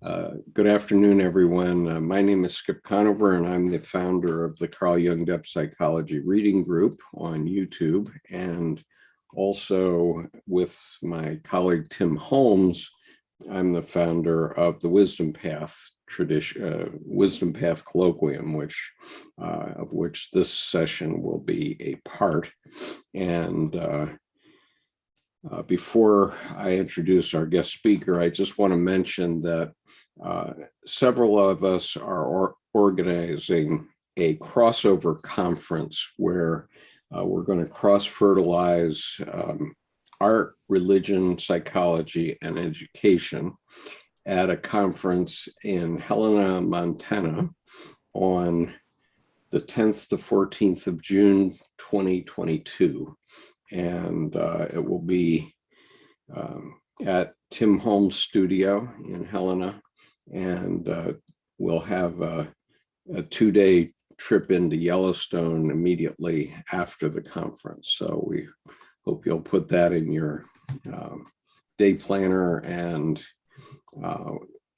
Good afternoon, everyone. My name is Skip Conover, and I'm the founder of the Carl Jung Depth Psychology Reading Group on YouTube. And also with my colleague Tim Holmes, I'm the founder of the Wisdom Path Wisdom Path Colloquium, of which this session will be a part. And before I introduce our guest speaker, I just want to mention that several of us are organizing a crossover conference where we're going to cross-fertilize art, religion, psychology, and education at a conference in Helena, Montana on the 10th to 14th of June, 2022. And it will be at Tim Holmes' studio in Helena. And we'll have a 2-day trip into Yellowstone immediately after the conference. So we hope you'll put that in your day planner. And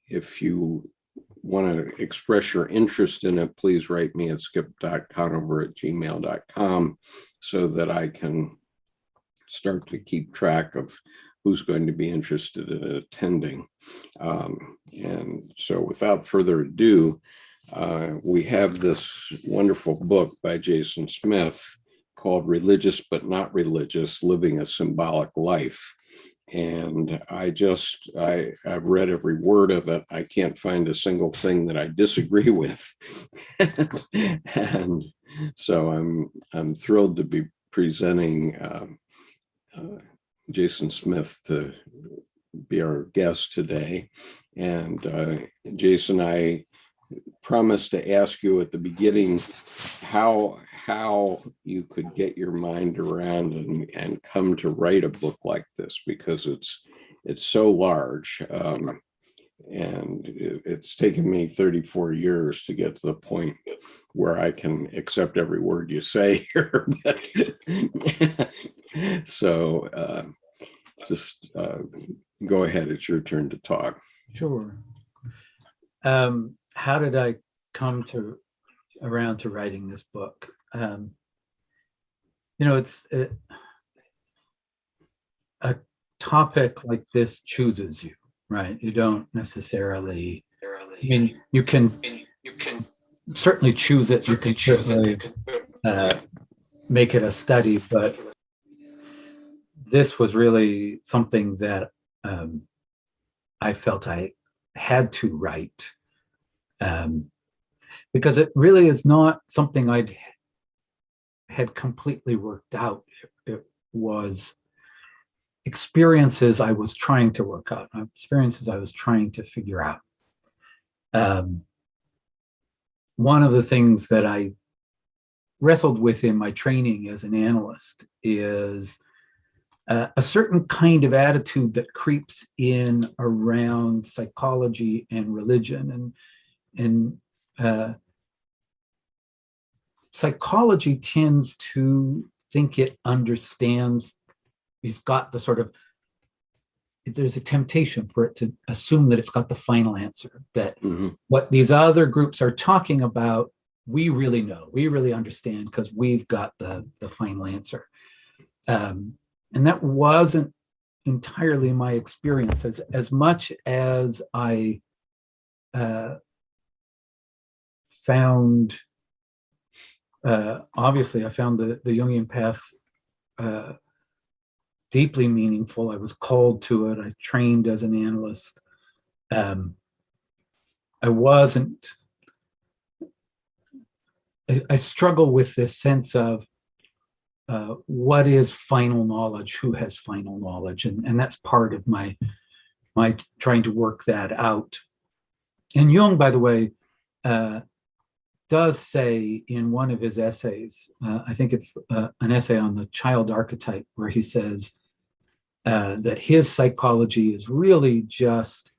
if you want to express your interest in it, please write me at skip.conover@gmail.com so that I can start to keep track of who's going to be interested in attending. And so without further ado, we have this wonderful book by Jason Smith called Religious But Not Religious, Living a Symbolic Life. And I've read every word of it. I can't find a single thing that I disagree with. And so I'm thrilled to be presenting Jason Smith to be our guest today. And Jason, I promised to ask you at the beginning how you could get your mind around and come to write a book like this, because it's so large. And it's taken me 34 years to get to the point where I can accept every word you say here. So just go ahead. It's your turn to talk. Sure. How did I come around to writing this book? It's a topic like this chooses you, right? You don't necessarily, I mean, you can certainly choose it. You can certainly make it a study, but this was really something that I felt I had to write, because it really is not something I'd had completely worked out. It was experiences I was trying to work out, experiences I was trying to figure out. One of the things that I wrestled with in my training as an analyst is a certain kind of attitude that creeps in around psychology and religion. And psychology tends to think it understands, it's got the sort of, there's a temptation for it to assume that it's got the final answer, that what these other groups are talking about, we really know, we really understand because we've got the final answer. And that wasn't entirely my experience. As much as I found, obviously I found the Jungian path deeply meaningful. I was called to it. I trained as an analyst. I struggle with this sense of what is final knowledge, who has final knowledge, and that's part of my trying to work that out. And Jung, by the way, does say in one of his essays, I think it's an essay on the child archetype, where he says that his psychology is really just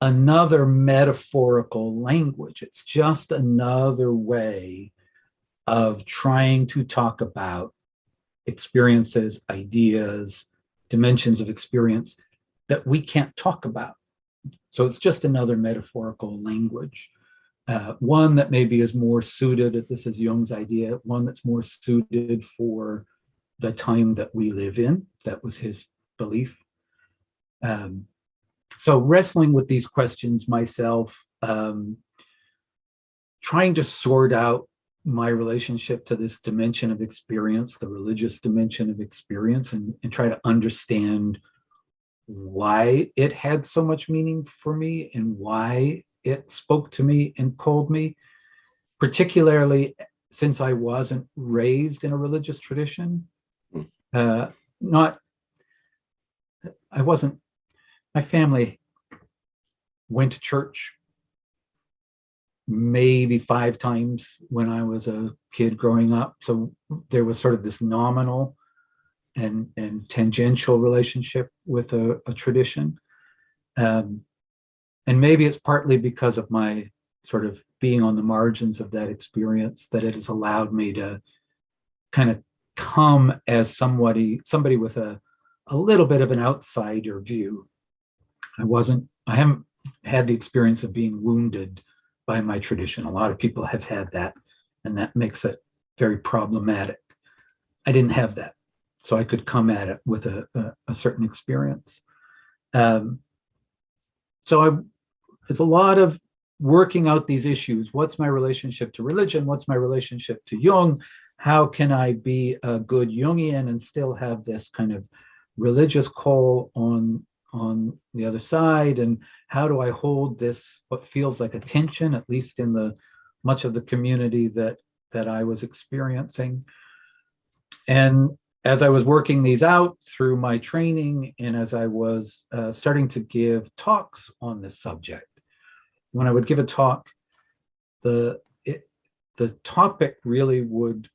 another metaphorical language. It's just another way of trying to talk about experiences, ideas, dimensions of experience that we can't talk about, So it's just another metaphorical language. One that maybe is more suited, this is Jung's idea, one that's more suited for the time that we live in. That was his belief. So wrestling with these questions myself, trying to sort out my relationship to this dimension of experience, the religious dimension of experience, and try to understand why it had so much meaning for me and why it spoke to me and called me, particularly since I wasn't raised in a religious tradition. My family went to church maybe 5 times when I was a kid growing up. So there was sort of this nominal and tangential relationship with a tradition. And maybe it's partly because of my sort of being on the margins of that experience that it has allowed me to kind of come as somebody with a little bit of an outsider view. I haven't had the experience of being wounded by my tradition. A lot of people have had that, and that makes it very problematic. I didn't have that, so I could come at it with a certain experience. It's a lot of working out these issues. What's my relationship to religion? What's my relationship to Jung? How can I be a good Jungian and still have this kind of religious call on the other side? And how do I hold this, what feels like a tension, at least in the much of the community that I was experiencing? And as I was working these out through my training, and as I was starting to give talks on this subject, when I would give a talk, the topic really would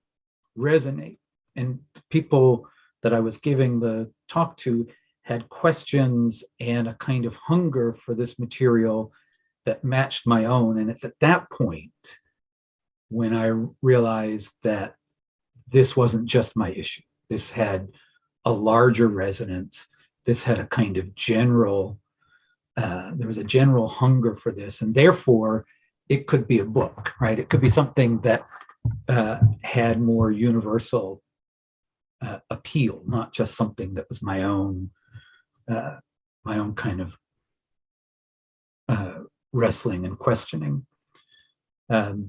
resonate, and people that I was giving the talk to had questions and a kind of hunger for this material that matched my own. And it's at that point when I realized that this wasn't just my issue. This had a larger resonance. This had a kind of general, there was a general hunger for this. And therefore, it could be a book, right? It could be something that had more universal appeal, not just something that was my own kind of wrestling and questioning. So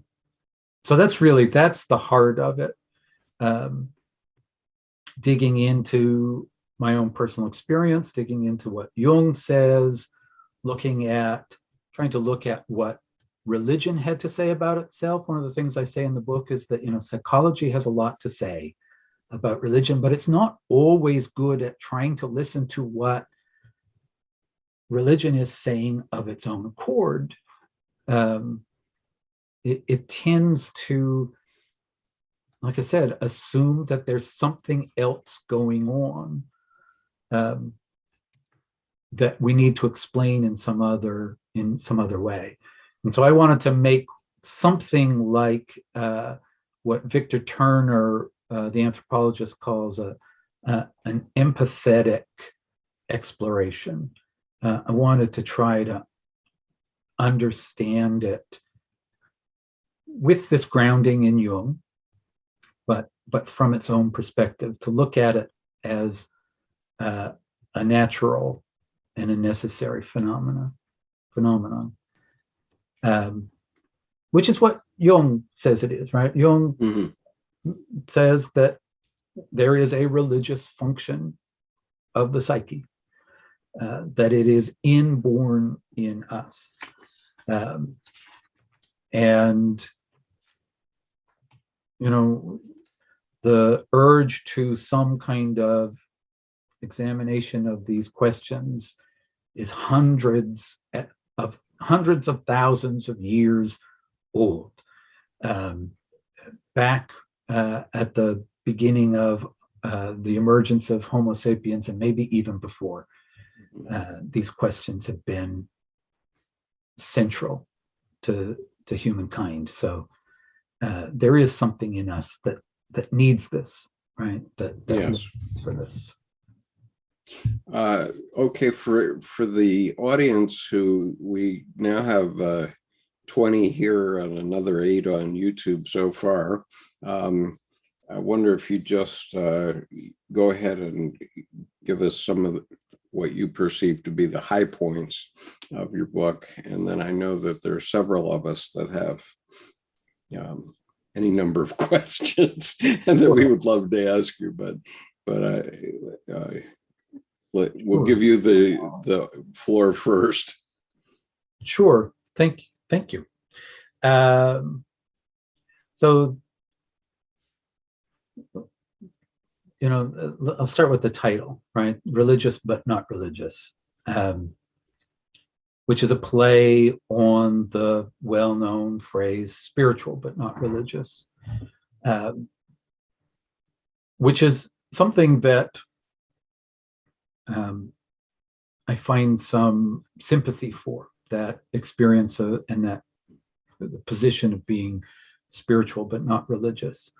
that's the heart of it. Digging into my own personal experience, digging into what Jung says, trying to look at what religion had to say about itself. One of the things I say in the book is that, psychology has a lot to say about religion, but it's not always good at trying to listen to what religion is saying of its own accord. It tends to, like I said, assume that there's something else going on that we need to explain in some other way. And so I wanted to make something like what Victor Turner, the anthropologist, calls an empathetic exploration. I wanted to try to understand it with this grounding in Jung, but from its own perspective, to look at it as a natural and a necessary phenomenon, which is what Jung says it is, right? Jung says that there is a religious function of the psyche, that it is inborn in us. And the urge to some kind of examination of these questions is hundreds of thousands of years old. Back at the beginning of the emergence of Homo sapiens, and maybe even before, these questions have been central to humankind. So there is something in us that needs this, right? That yes. for this. Okay, for the audience who we now have 20 here and another 8 on YouTube so far. I wonder if you just go ahead and give us some of what you perceive to be the high points of your book. And then I know that there are several of us that have any number of questions and that we would love to ask you, but we'll give you the floor first. Sure. Thank you. So, I'll start with the title, right? Religious but not religious, which is a play on the well-known phrase spiritual but not religious, which is something that I find some sympathy for, that experience and that the position of being spiritual but not religious.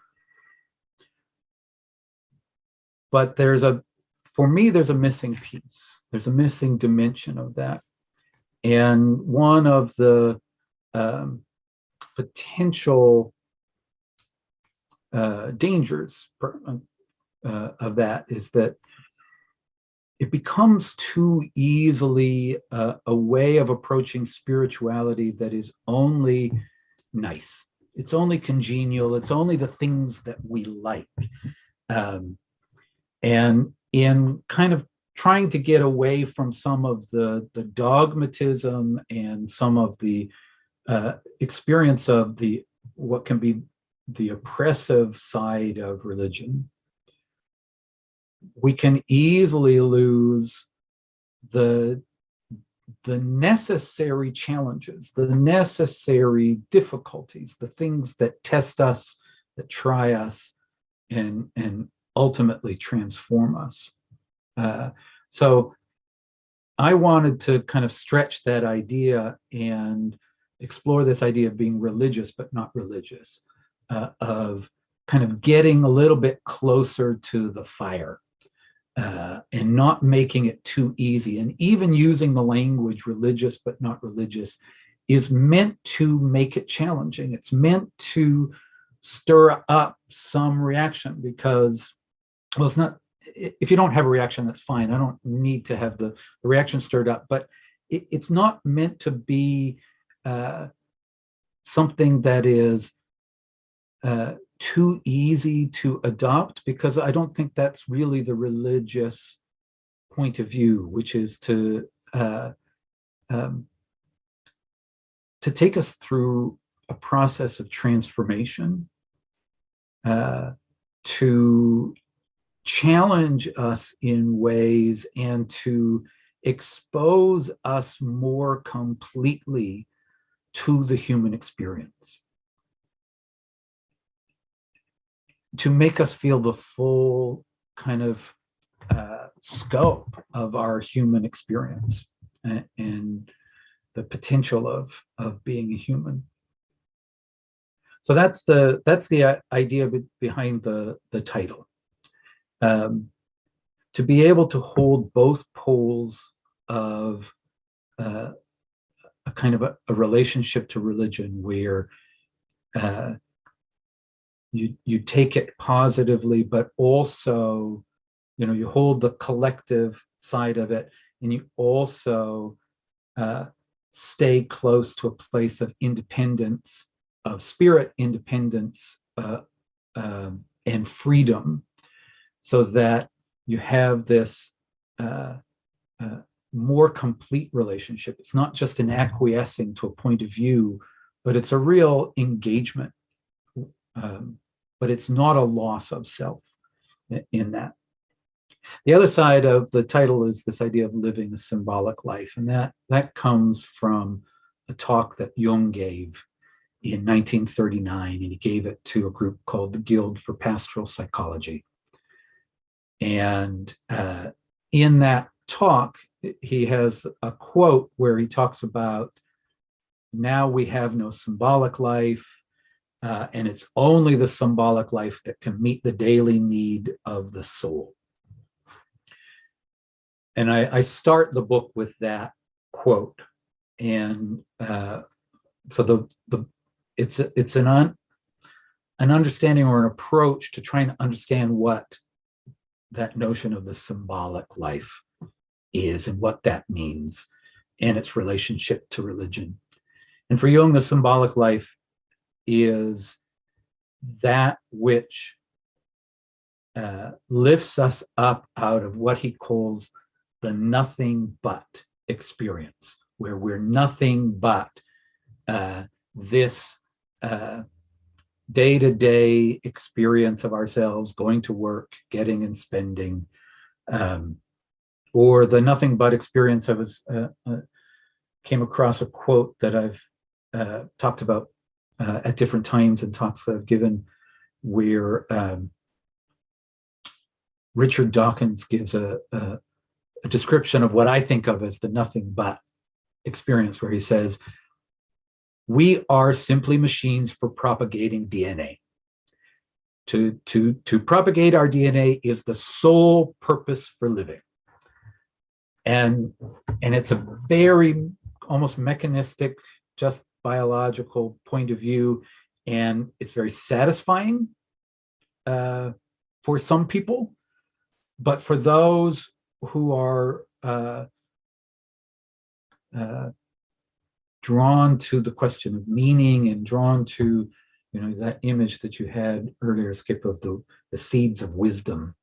But for me, there's a missing piece. There's a missing dimension of that. And one of the potential dangers of that is that it becomes too easily a way of approaching spirituality that is only nice. It's only congenial. It's only the things that we like. And in kind of trying to get away from some of the dogmatism and some of the experience of what can be the oppressive side of religion, we can easily lose the necessary challenges, the necessary difficulties, the things that test us, that try us, and ultimately transform us. So I wanted to kind of stretch that idea and explore this idea of being religious but not religious, of kind of getting a little bit closer to the fire, and not making it too easy. And even using the language religious but not religious is meant to make it challenging. It's meant to stir up some reaction, because, well, it's not, if you don't have a reaction, that's fine. I don't need to have the reaction stirred up, but it's not meant to be something that is too easy to adopt, because I don't think that's really the religious point of view, which is to take us through a process of transformation, to challenge us in ways, and to expose us more completely to the human experience, to make us feel the full kind of scope of our human experience and the potential of being a human. So that's the idea behind the title. To be able to hold both poles of a kind of a relationship to religion, where you take it positively, but also, you hold the collective side of it, and you also stay close to a place of independence, of spirit independence, and freedom, so that you have this more complete relationship. It's not just an acquiescing to a point of view, but it's a real engagement. But it's not a loss of self in that. The other side of the title is this idea of living a symbolic life. And that comes from a talk that Jung gave in 1939, and he gave it to a group called the Guild for Pastoral Psychology. And in that talk, he has a quote where he talks about, now we have no symbolic life, and it's only the symbolic life that can meet the daily need of the soul. And I start the book with that quote. And so it's an understanding or an approach to trying to understand what that notion of the symbolic life is and what that means and its relationship to religion. And for Jung, the symbolic life is that which lifts us up out of what he calls the nothing but experience, where we're nothing but this day-to-day experience of ourselves, going to work, getting and spending, or the nothing but experience. I came across a quote that I've talked about at different times in talks that I've given, where Richard Dawkins gives a description of what I think of as the nothing but experience, where he says, we are simply machines for propagating DNA. To propagate our DNA is the sole purpose for living. And it's a very almost mechanistic, just biological point of view. And it's very satisfying for some people. But for those who are drawn to the question of meaning and drawn to, that image that you had earlier, Skip, of the seeds of wisdom,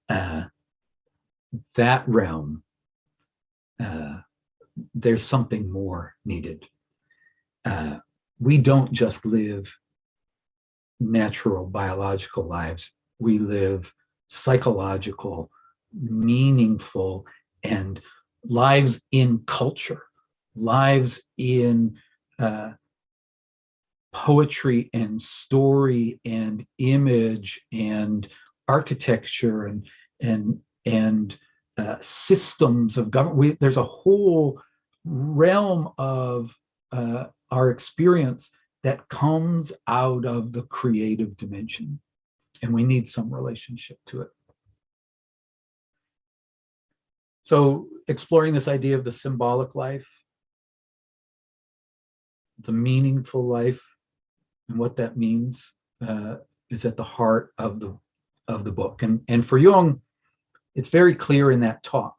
that realm, there's something more needed. We don't just live natural biological lives. We live psychological, meaningful, and lives in culture, lives in poetry and story and image and architecture and systems of government. There's a whole realm of our experience that comes out of the creative dimension, and we need some relationship to it. So exploring this idea of the symbolic life, the meaningful life, and what that means is at the heart of the book. And for Jung, it's very clear in that talk.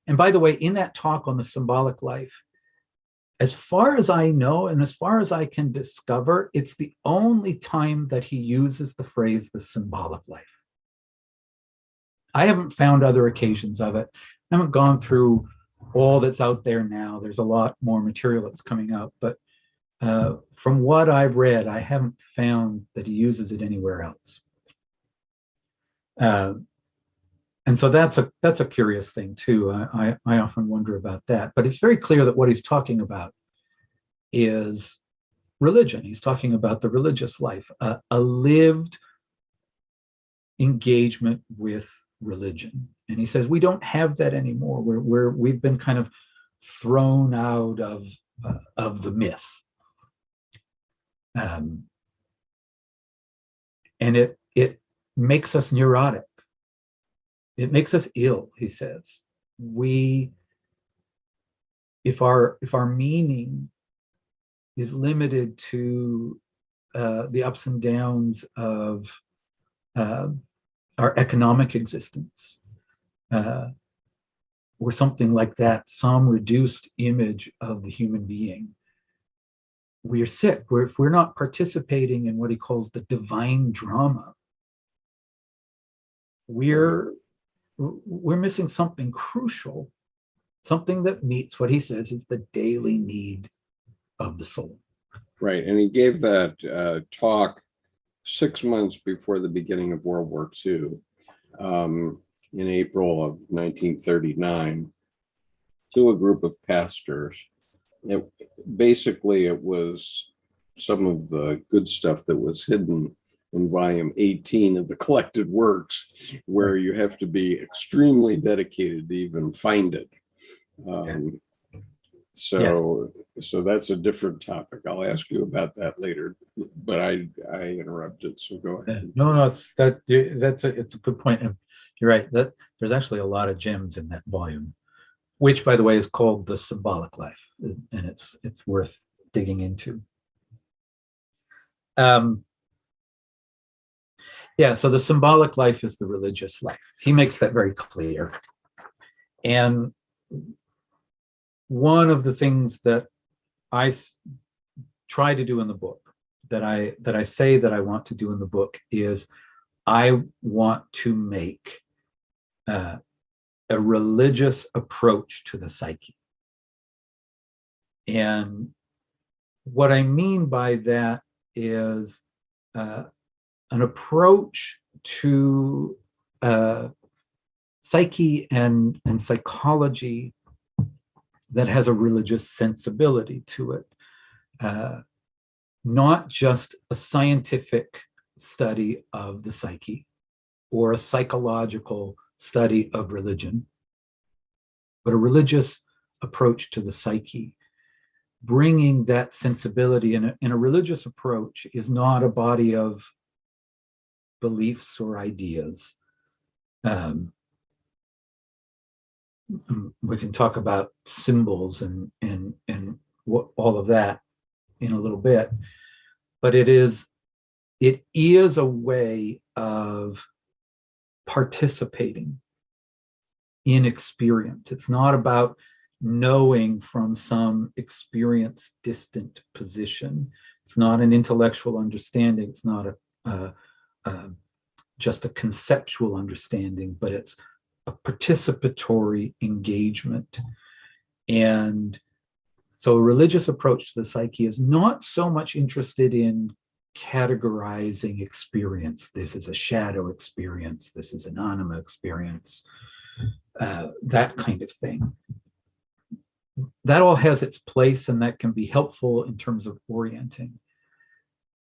And by the way, in that talk on the symbolic life, as far as I know, and as far as I can discover, it's the only time that he uses the phrase the symbolic life. I haven't found other occasions of it. I haven't gone through all that's out there now. There's a lot more material that's coming out, but from what I've read, I haven't found that he uses it anywhere else. And so that's a curious thing too. I often wonder about that, but it's very clear that what he's talking about is religion. He's talking about the religious life, a lived engagement with religion. And he says we don't have that anymore. We've been kind of thrown out of the myth, and it makes us neurotic. It makes us ill, he says. If our meaning is limited to the ups and downs of our economic existence, or something like that, some reduced image of the human being, we are sick. If we're not participating in what he calls the divine drama, we're missing something crucial, something that meets what he says is the daily need of the soul. Right. And he gave that talk 6 months before the beginning of World War II, in April of 1939, to a group of pastors. It was some of the good stuff that was hidden in volume 18 of the collected works, where you have to be extremely dedicated to even find it. So that's a different topic. I'll ask you about that later, but I interrupted, so go ahead. No, it's a good point. And You're right. That there's actually a lot of gems in that volume, which, by the way, is called The Symbolic Life, and it's worth digging into. Yeah, so the symbolic life is the religious life. He makes that very clear. And one of the things that I try to do in the book, that I say that I want to do in the book, is I want to make a religious approach to the psyche. And what I mean by that is an approach to psyche and psychology that has a religious sensibility to it. Not just a scientific study of the psyche or a psychological study of religion, but a religious approach to the psyche. Bringing that sensibility in a religious approach is not a body of beliefs or ideas. We can talk about symbols and what, all of that in a little bit, but it is a way of participating in experience. It's not about knowing from some experience distant position. It's not an intellectual understanding. It's not just a conceptual understanding, but it's a participatory engagement. And so a religious approach to the psyche is not so much interested in categorizing experience. This is a shadow experience. This is an anima experience. That kind of thing. That all has its place, and that can be helpful in terms of orienting.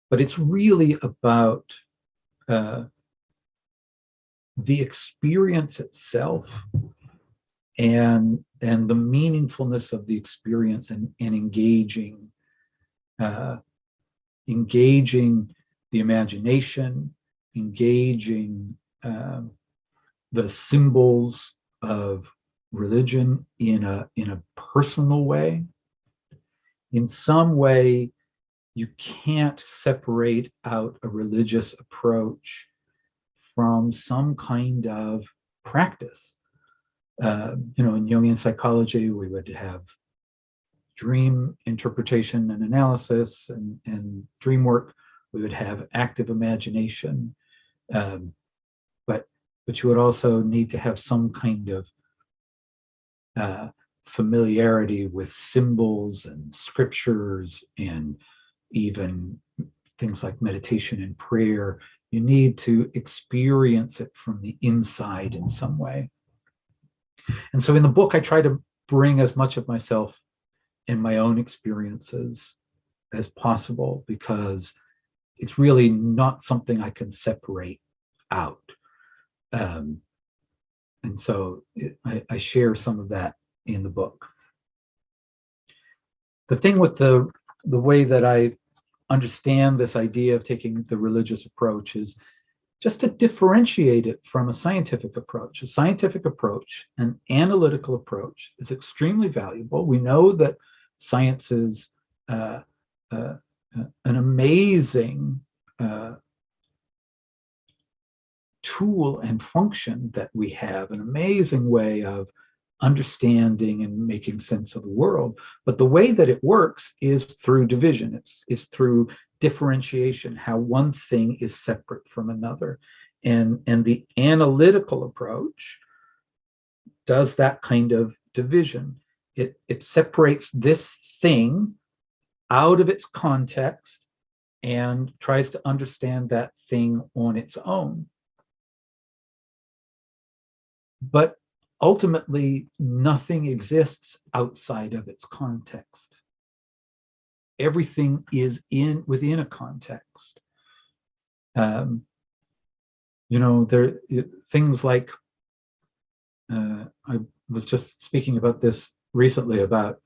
But it's really about the experience itself and the meaningfulness of the experience, and engaging the imagination, engaging the symbols of religion in a personal way. In some way, you can't separate out a religious approach from some kind of practice. In Jungian psychology, we would have dream interpretation and analysis, and dream work. We would have active imagination, but you would also need to have some kind of familiarity with symbols and scriptures, and even things like meditation and prayer. You need to experience it from the inside in some way. And so in the book, I try to bring as much of myself and my own experiences as possible, because it's really not something I can separate out. And so I share some of that in the book. The thing with the way that I understand this idea of taking the religious approach is just to differentiate it from a scientific approach. A scientific approach, an analytical approach, is extremely valuable. We know that science is an amazing tool and function that we have, an amazing way of understanding and making sense of the world. But the way that it works is through division. It's through differentiation, how one thing is separate from another. And the analytical approach does that kind of division. It separates this thing out of its context and tries to understand that thing on its own. But ultimately, nothing exists outside of its context. Everything is within a context. There things like I was just speaking about this recently, about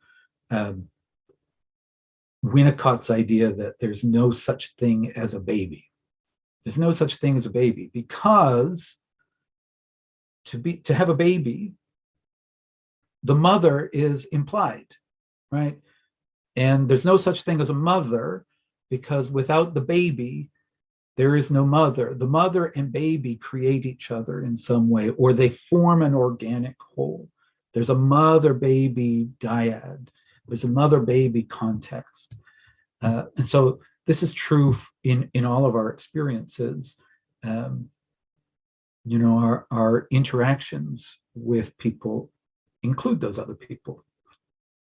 Winnicott's idea that there's no such thing as a baby. There's no such thing as a baby, because to have a baby, the mother is implied, right? And there's no such thing as a mother, because without the baby, there is no mother. The mother and baby create each other in some way, or they form an organic whole. There's a mother-baby dyad. There's a mother-baby context. And so this is true in all of our experiences. Our interactions with people include those other people.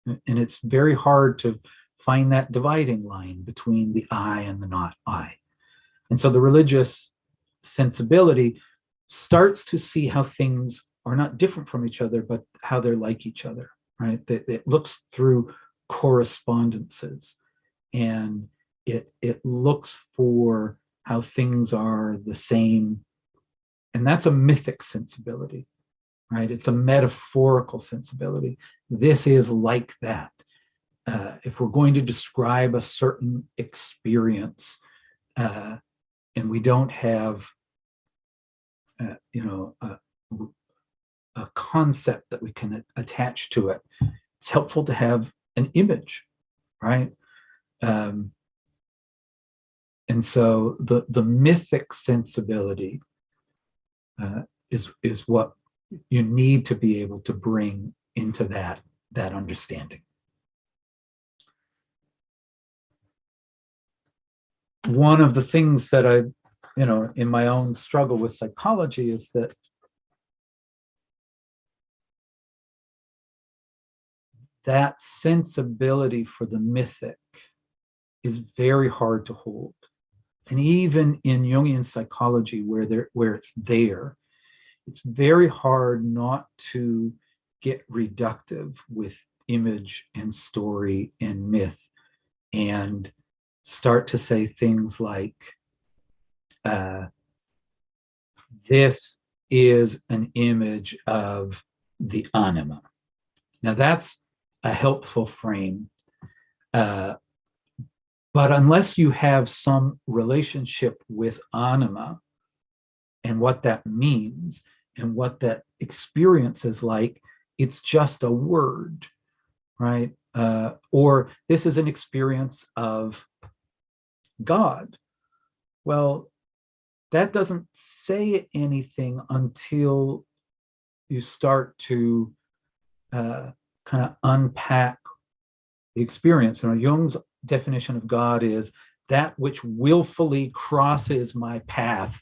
And it's very hard to find that dividing line between the I and the not I. And so the religious sensibility starts to see how things are not different from each other, but how they're like each other, right? It looks through correspondences, and it looks for how things are the same. And that's a mythic sensibility, right? It's a metaphorical sensibility. This is like that. If we're going to describe a certain experience, and we don't have, a concept that we can attach to it, it's helpful to have an image, right? And so the mythic sensibility is what you need to be able to bring into that understanding. One of the things that I, in my own struggle with psychology is that sensibility for the mythic is very hard to hold. And even in Jungian psychology, where it's there, it's very hard not to get reductive with image and story and myth, and start to say things like, this is an image of the anima. Now that's a helpful frame, but unless you have some relationship with anima and what that means and what that experience is like, it's just a word, right? Or this is an experience of God. Well, that doesn't say anything until you start to kind of unpack the experience. Jung's definition of God is that which willfully crosses my path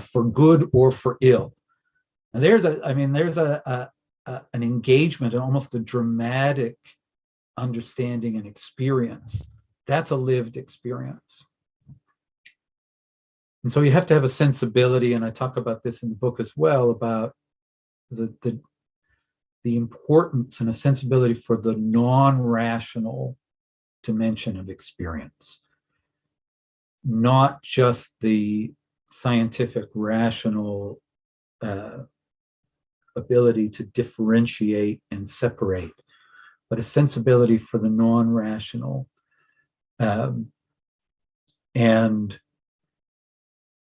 for good or for ill. And there's an engagement and almost a dramatic understanding and experience. That's a lived experience. And so you have to have a sensibility, and I talk about this in the book as well, about the importance and a sensibility for the non-rational dimension of experience, not just the scientific rational ability to differentiate and separate, but a sensibility for the non-rational, and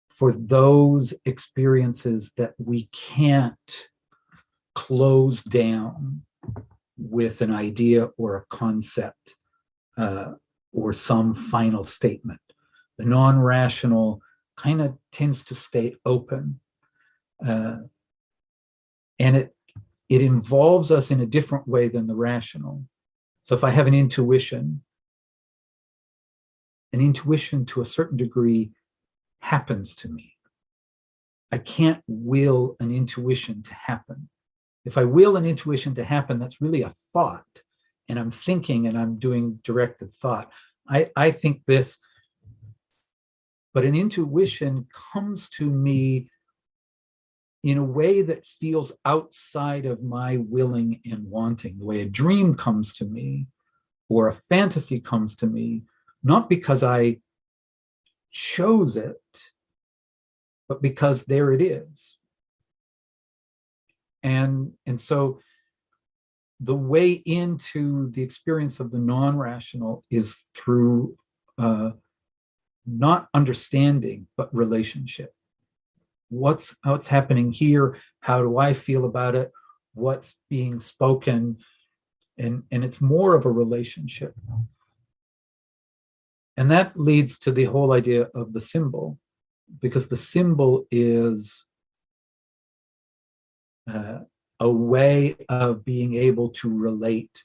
for those experiences that we can't close down with an idea or a concept or some final statement. The non-rational kind of tends to stay open, and it involves us in a different way than the rational. So if I have an intuition to a certain degree happens to me. I can't will an intuition to happen. If I will an intuition to happen, that's really a thought, and I'm thinking and I'm doing directed thought. I think this, but an intuition comes to me in a way that feels outside of my willing and wanting, the way a dream comes to me or a fantasy comes to me, not because I chose it, but because there it is. And so the way into the experience of the non-rational is through not understanding, but relationship. What's happening here How do I feel about it? What's being spoken? And it's more of a relationship. And that leads to the whole idea of the symbol, because the symbol is a way of being able to relate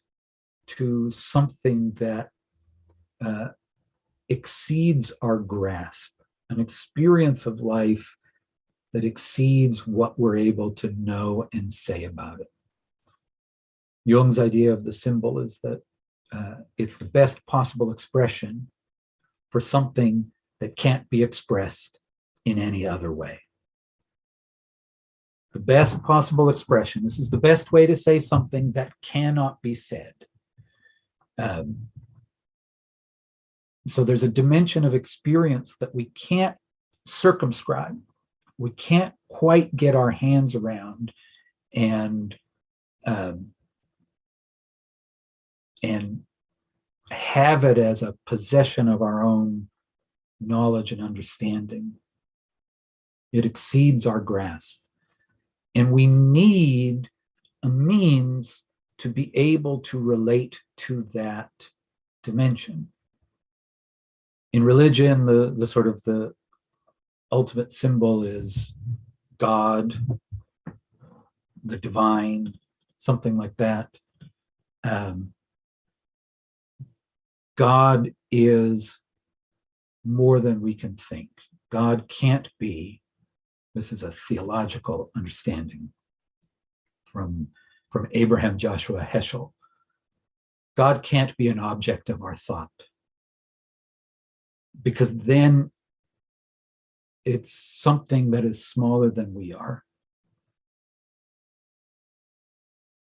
to something that exceeds our grasp, an experience of life that exceeds what we're able to know and say about it. Jung's idea of the symbol is that it's the best possible expression for something that can't be expressed in any other way. The best possible expression. This is the best way to say something that cannot be said. So there's a dimension of experience that we can't circumscribe. We can't quite get our hands around and have it as a possession of our own knowledge and understanding. It exceeds our grasp. And we need a means to be able to relate to that dimension. In religion, the sort of the ultimate symbol is God, the divine, something like that. God is more than we can think. God can't be, this is a theological understanding from Abraham Joshua Heschel. God can't be an object of our thought, because then it's something that is smaller than we are.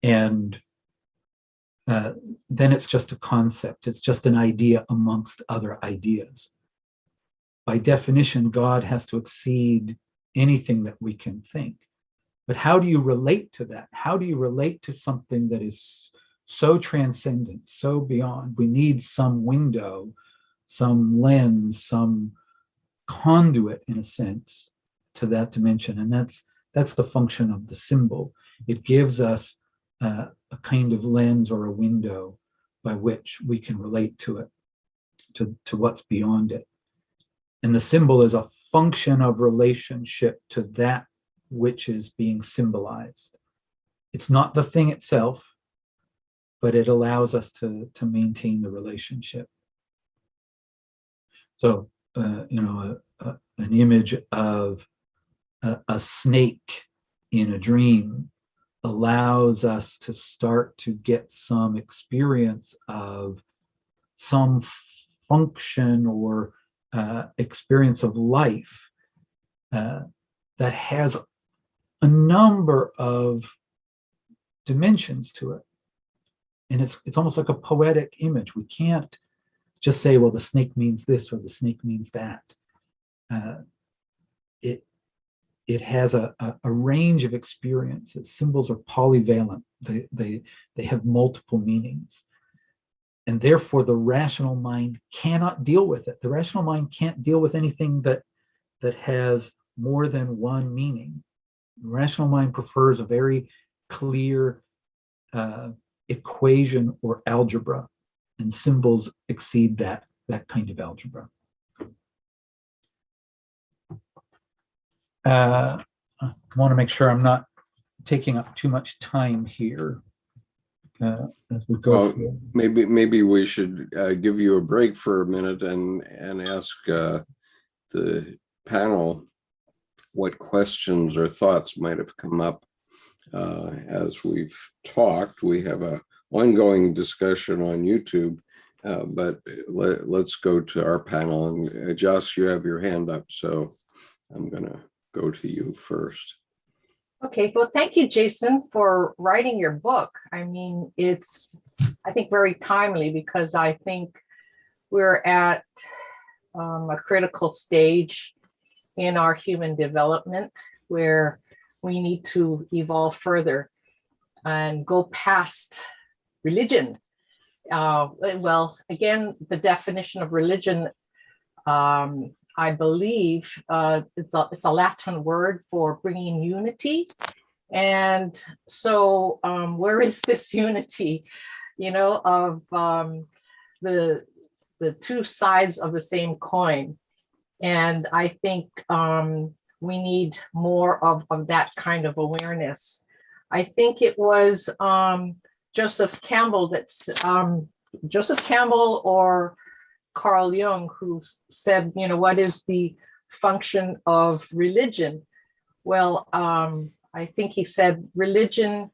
And then it's just a concept. It's just an idea amongst other ideas. By definition, God has to exceed anything that we can think. But how do you relate to that? How do you relate to something that is so transcendent, so beyond? We need some window, some lens, some conduit, in a sense, to that dimension. And that's the function of the symbol. It gives us a kind of lens or a window by which we can relate to it, to what's beyond it. And the symbol is a function of relationship to that which is being symbolized. It's not the thing itself, but it allows us to maintain the relationship. So, an image of a snake in a dream allows us to start to get some experience of some function or experience of life that has a number of dimensions to it. And it's almost like a poetic image. We can't just say, well, the snake means this or the snake means that. It has a range of experiences. Symbols are polyvalent. They have multiple meanings. And therefore, the rational mind cannot deal with it. The rational mind can't deal with anything that has more than one meaning. The rational mind prefers a very clear equation or algebra, and symbols exceed that kind of algebra. I want to make sure I'm not taking up too much time here as we go through. Maybe we should give you a break for a minute and ask the panel what questions or thoughts might have come up as we've talked. We have an ongoing discussion on YouTube, but let's go to our panel. And Joss, you have your hand up, so I'm going to go to you first. Okay, well, thank you, Jason, for writing your book. I mean, it's, I think, very timely, because I think we're at a critical stage in our human development where we need to evolve further and go past religion. Well, again, the definition of religion, I believe it's a Latin word for bringing unity And so where is this unity, of the two sides of the same coin? And I think we need more of that kind of awareness. I think it was Joseph Campbell Joseph Campbell or Carl Jung who said, what is the function of religion? Well, I think he said religion,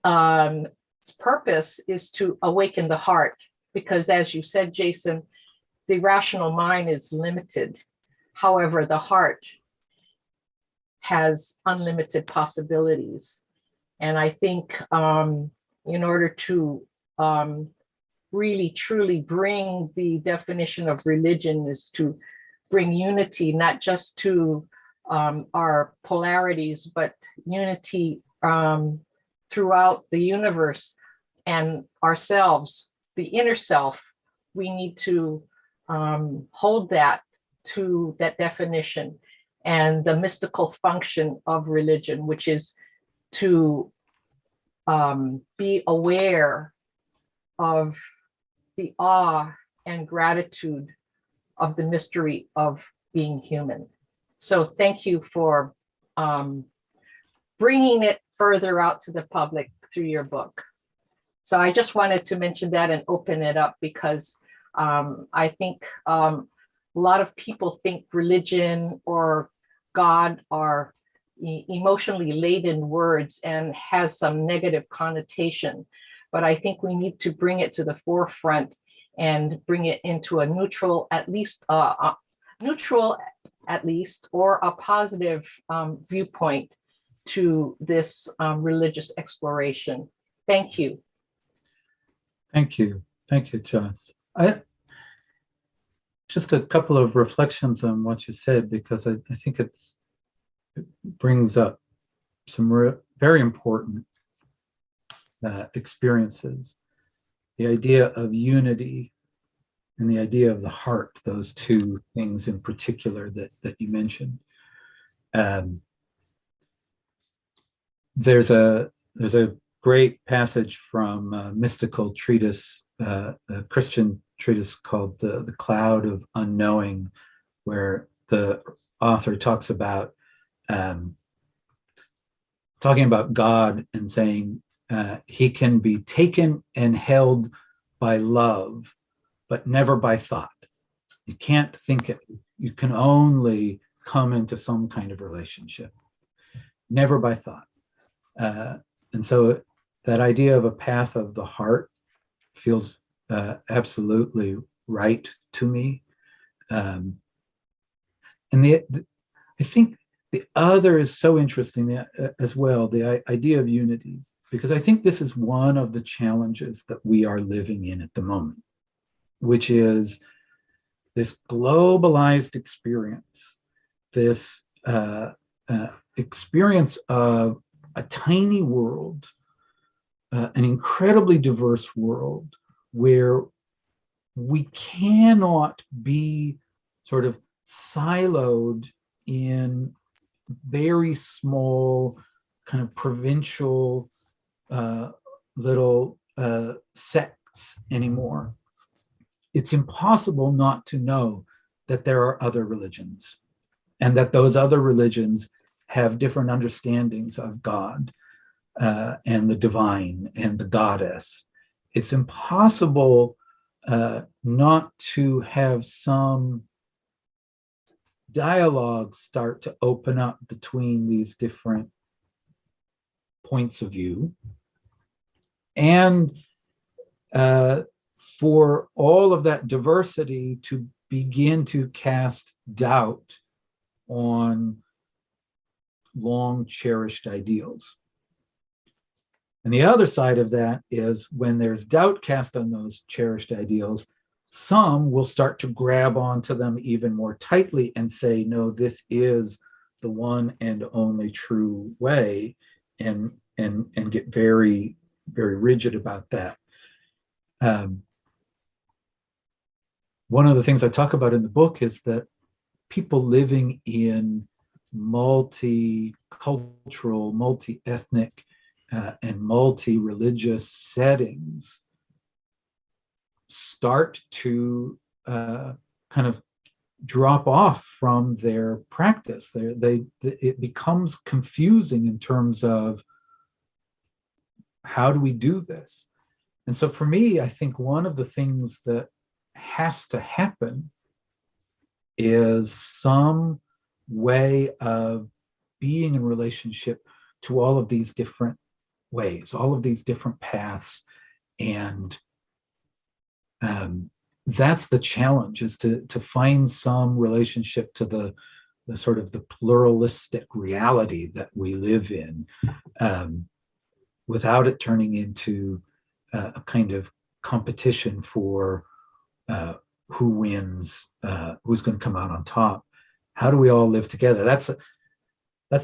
its purpose is to awaken the heart, because as you said, Jason, the rational mind is limited. However, the heart has unlimited possibilities. And I think in order to really truly bring the definition of religion is to bring unity, not just to our polarities, but unity throughout the universe and ourselves, the inner self. We need to hold that to that definition and the mystical function of religion, which is to be aware of the awe and gratitude of the mystery of being human. So thank you for bringing it further out to the public through your book. So I just wanted to mention that and open it up, because I think a lot of people think religion or God are emotionally laden words and has some negative connotation. But I think we need to bring it to the forefront and bring it into a neutral, at least, or a positive viewpoint to this religious exploration. Thank you. Thank you. Thank you, Joss. Just a couple of reflections on what you said, because I think it brings up some very important experiences. The idea of unity and the idea of the heart, those two things in particular that you mentioned. There's a great passage from a mystical treatise, a Christian treatise called The Cloud of Unknowing, where the author talks about talking about God and saying he can be taken and held by love, but never by thought. You can't think it. You can only come into some kind of relationship, never by thought. And so that idea of a path of the heart feels absolutely right to me. And I think the other is so interesting as well, the idea of unity, because I think this is one of the challenges that we are living in at the moment, which is this globalized experience, this experience of a tiny world, an incredibly diverse world, where we cannot be sort of siloed in very small, kind of provincial little sects anymore. It's impossible not to know that there are other religions, and that those other religions have different understandings of God and the divine and the goddess. It's impossible not to have some dialogue start to open up between these different points of view. And for all of that diversity to begin to cast doubt on long cherished ideals. And the other side of that is when there's doubt cast on those cherished ideals, some will start to grab onto them even more tightly and say, no, this is the one and only true way, and get very, very rigid about that. One of the things I talk about in the book is that people living in multicultural, multi-ethnic, and multi-religious settings start to kind of drop off from their practice. It becomes confusing in terms of how do we do this? And so for me, I think one of the things that has to happen is some way of being in relationship to all of these different ways, all of these different paths. And that's the challenge, is to find some relationship to the sort of the pluralistic reality that we live in, without it turning into a kind of competition for who wins, who's going to come out on top. How do we all live together? That's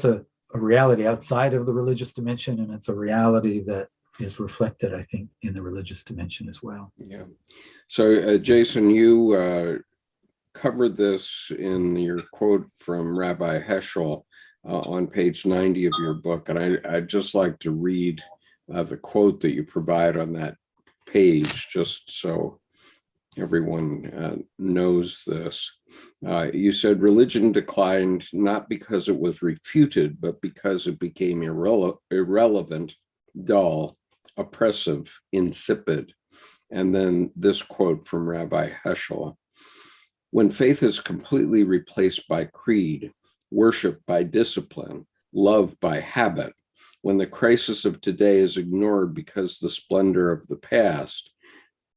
a reality outside of the religious dimension, and it's a reality that is reflected, I think, in the religious dimension as well. Yeah. So, Jason, you covered this in your quote from Rabbi Heschel on page 90 of your book, and I'd just like to read the quote that you provide on that page, just so everyone knows this. You said, religion declined not because it was refuted, but because it became irrelevant, dull, oppressive, insipid. And then this quote from Rabbi Heschel: when faith is completely replaced by creed, worship by discipline, love by habit, when the crisis of today is ignored because the splendor of the past,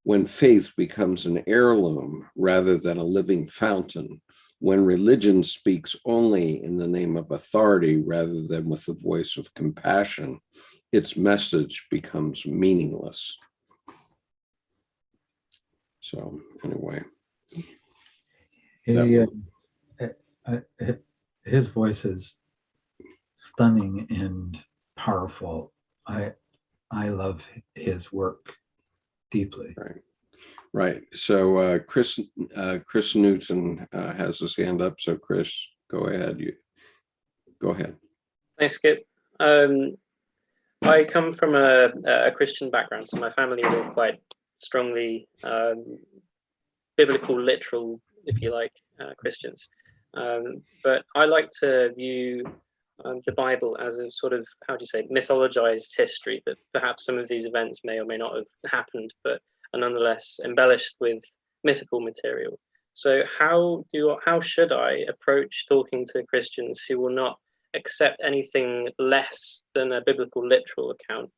when faith becomes an heirloom rather than a living fountain, when religion speaks only in the name of authority rather than with the voice of compassion, its message becomes meaningless. So anyway. His voice is stunning and powerful. I love his work deeply. Right. So Chris Newton has his hand up. So Chris, go ahead. Go ahead. Thanks, Skip. I come from a Christian background, so my family are all quite strongly biblical, literal, if you like, Christians. But I like to view the Bible as a sort of, how do you say, mythologized history, that perhaps some of these events may or may not have happened, but are nonetheless embellished with mythical material. So how should I approach talking to Christians who will not accept anything less than a biblical literal account?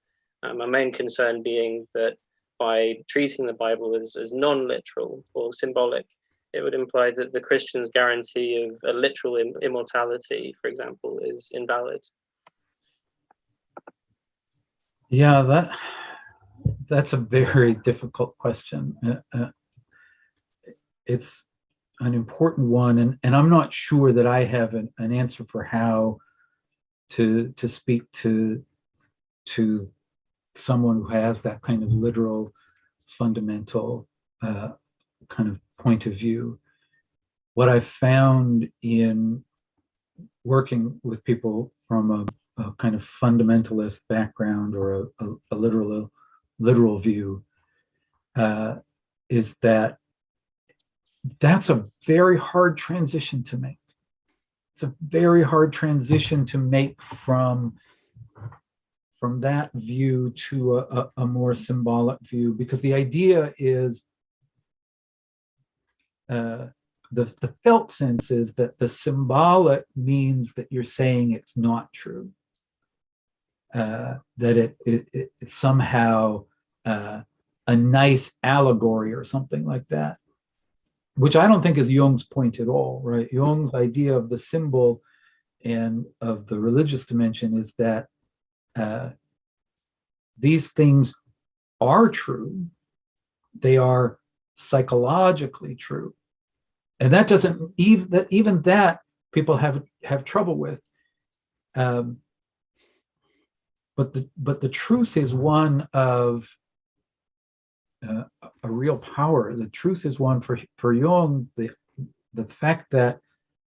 My main concern being that by treating the Bible as non-literal or symbolic, it would imply that the Christian's guarantee of a literal immortality, for example, is invalid. Yeah, that's a very difficult question. It's an important one, and I'm not sure that I have an answer for how to speak to someone who has that kind of literal, fundamental kind of point of view. What I've found in working with people from a kind of fundamentalist background or a literal view is that that's a very hard transition to make. It's a very hard transition to make from that view to a more symbolic view, because the idea is the felt sense is that the symbolic means that you're saying it's not true, that it's somehow a nice allegory or something like that, which I don't think is Jung's point at all, right? Jung's idea of the symbol and of the religious dimension is that these things are true. They are psychologically true. And that doesn't, even that people have trouble with. But the truth is one of a real power. The truth is one for Jung, the fact that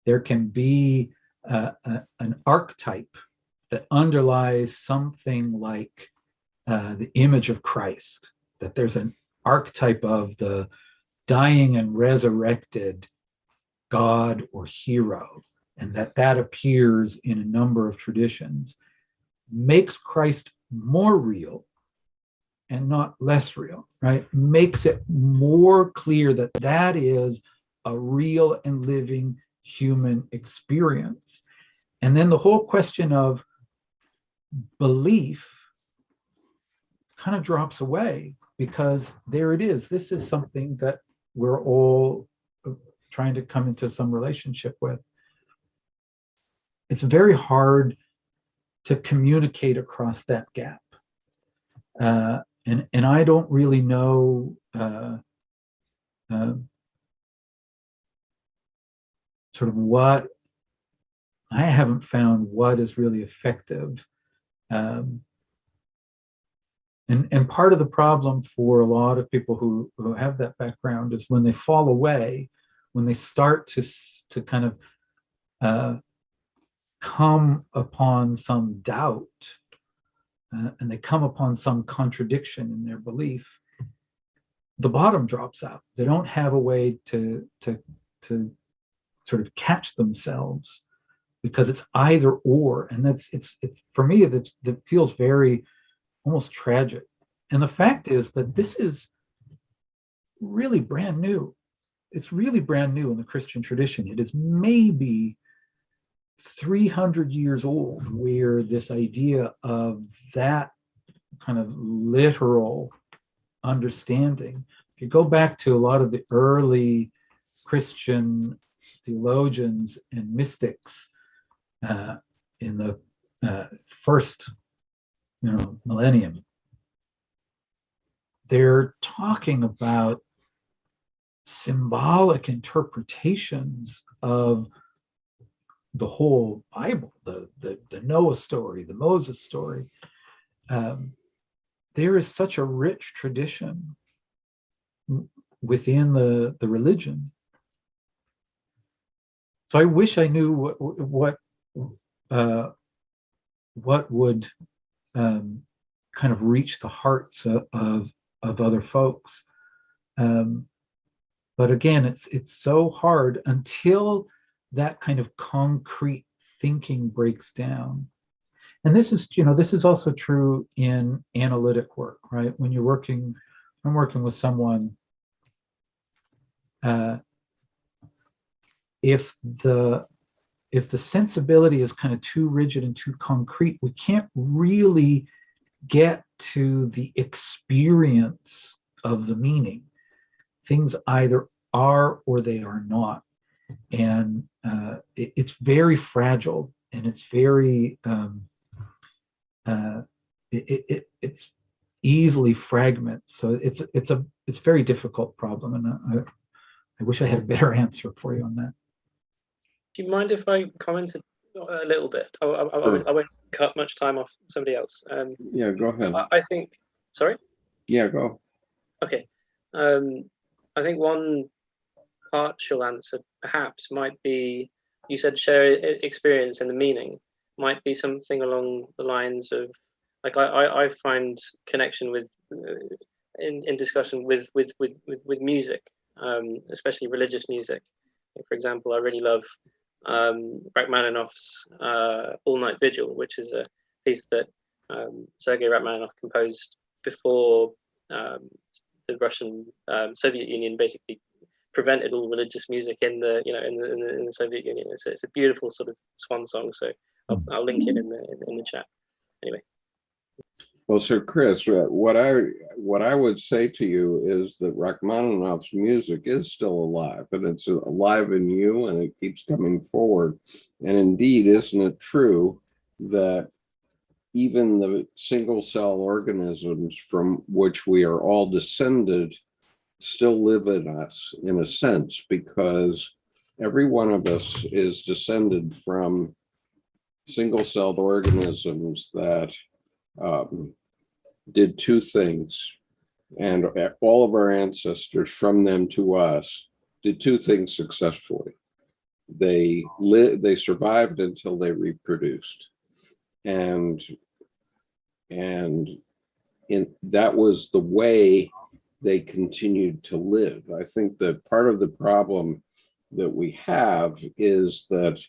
there can be an archetype that underlies something like the image of Christ, that there's an archetype of the dying and resurrected God or hero, and that appears in a number of traditions, makes Christ more real and not less real, right? Makes it more clear that that is a real and living human experience. And then the whole question of belief kind of drops away, because there it is. This is something that we're all trying to come into some relationship with. It's very hard to communicate across that gap. And I don't really know sort of what, I haven't found what is really effective. And part of the problem for a lot of people who have that background is when they fall away, when they start to kind of come upon some doubt, and they come upon some contradiction in their belief, the bottom drops out. They don't have a way to sort of catch themselves, because it's either or, and it's for me that feels very almost tragic. And the fact is that this is really brand new. It's really brand new in the Christian tradition. It is maybe 300 years old, where this idea of that kind of literal understanding, if you go back to a lot of the early Christian theologians and mystics in the first millennium, they're talking about symbolic interpretations of the whole Bible, the Noah story, the Moses story. There is such a rich tradition within the religion. So I wish I knew what would kind of reach the hearts of other folks. But again, it's so hard until that kind of concrete thinking breaks down. And this is also true in analytic work, right? When I'm working with someone, if the sensibility is kind of too rigid and too concrete, we can't really get to the experience of the meaning. Things either are or they are not. And it's very fragile, and it's very it's easily fragments. So it's a very difficult problem, and I wish I had a better answer for you on that. Do you mind if I commented a little bit? I won't cut much time off somebody else. Yeah, go ahead. I think. Sorry. Yeah, go. Okay. I think one partial answer perhaps might be, you said share experience and the meaning might be something along the lines of, like I find connection with in discussion with music, especially religious music. For example, I really love Rachmaninoff's All Night Vigil, which is a piece that Sergei Rachmaninoff composed before the Russian Soviet Union basically prevented all religious music in the Soviet Union. It's a beautiful sort of swan song. So I'll link it in the chat. Anyway. Well, so Chris, what I would say to you is that Rachmaninoff's music is still alive, and it's alive in you, and it keeps coming forward. And indeed, isn't it true that even the single cell organisms from which we are all descended still live in us, in a sense, because every one of us is descended from single-celled organisms that did two things, and all of our ancestors from them to us did two things successfully. they survived until they reproduced, and that was the way they continued to live. I think that part of the problem that we have is that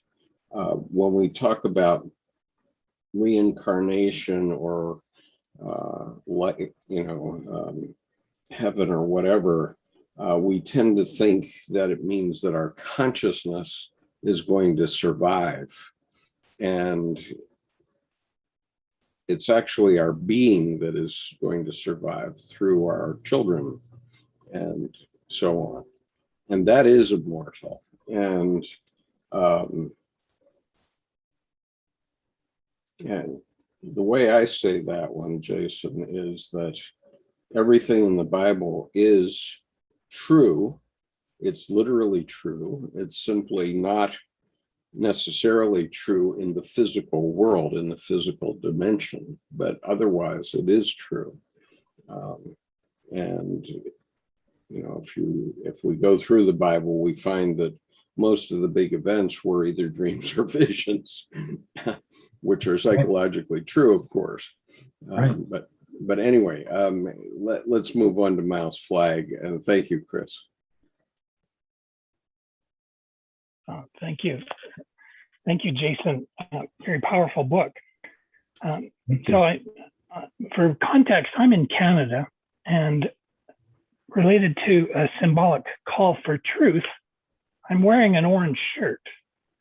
when we talk about reincarnation or heaven or whatever, we tend to think that it means that our consciousness is going to survive. And it's actually our being that is going to survive through our children and so on. And that is immortal. And the way I say that one, Jason, is that everything in the Bible is true. It's literally true. It's simply not necessarily true in the physical world, in the physical dimension, but otherwise it is true. And if we go through the Bible, we find that most of the big events were either dreams or visions, which are psychologically true, of course. But anyway, let's move on to Mouse Flag. And thank you, Chris. Thank you. Thank you, Jason. Very powerful book. So for context, I'm in Canada, and related to a symbolic call for truth, I'm wearing an orange shirt.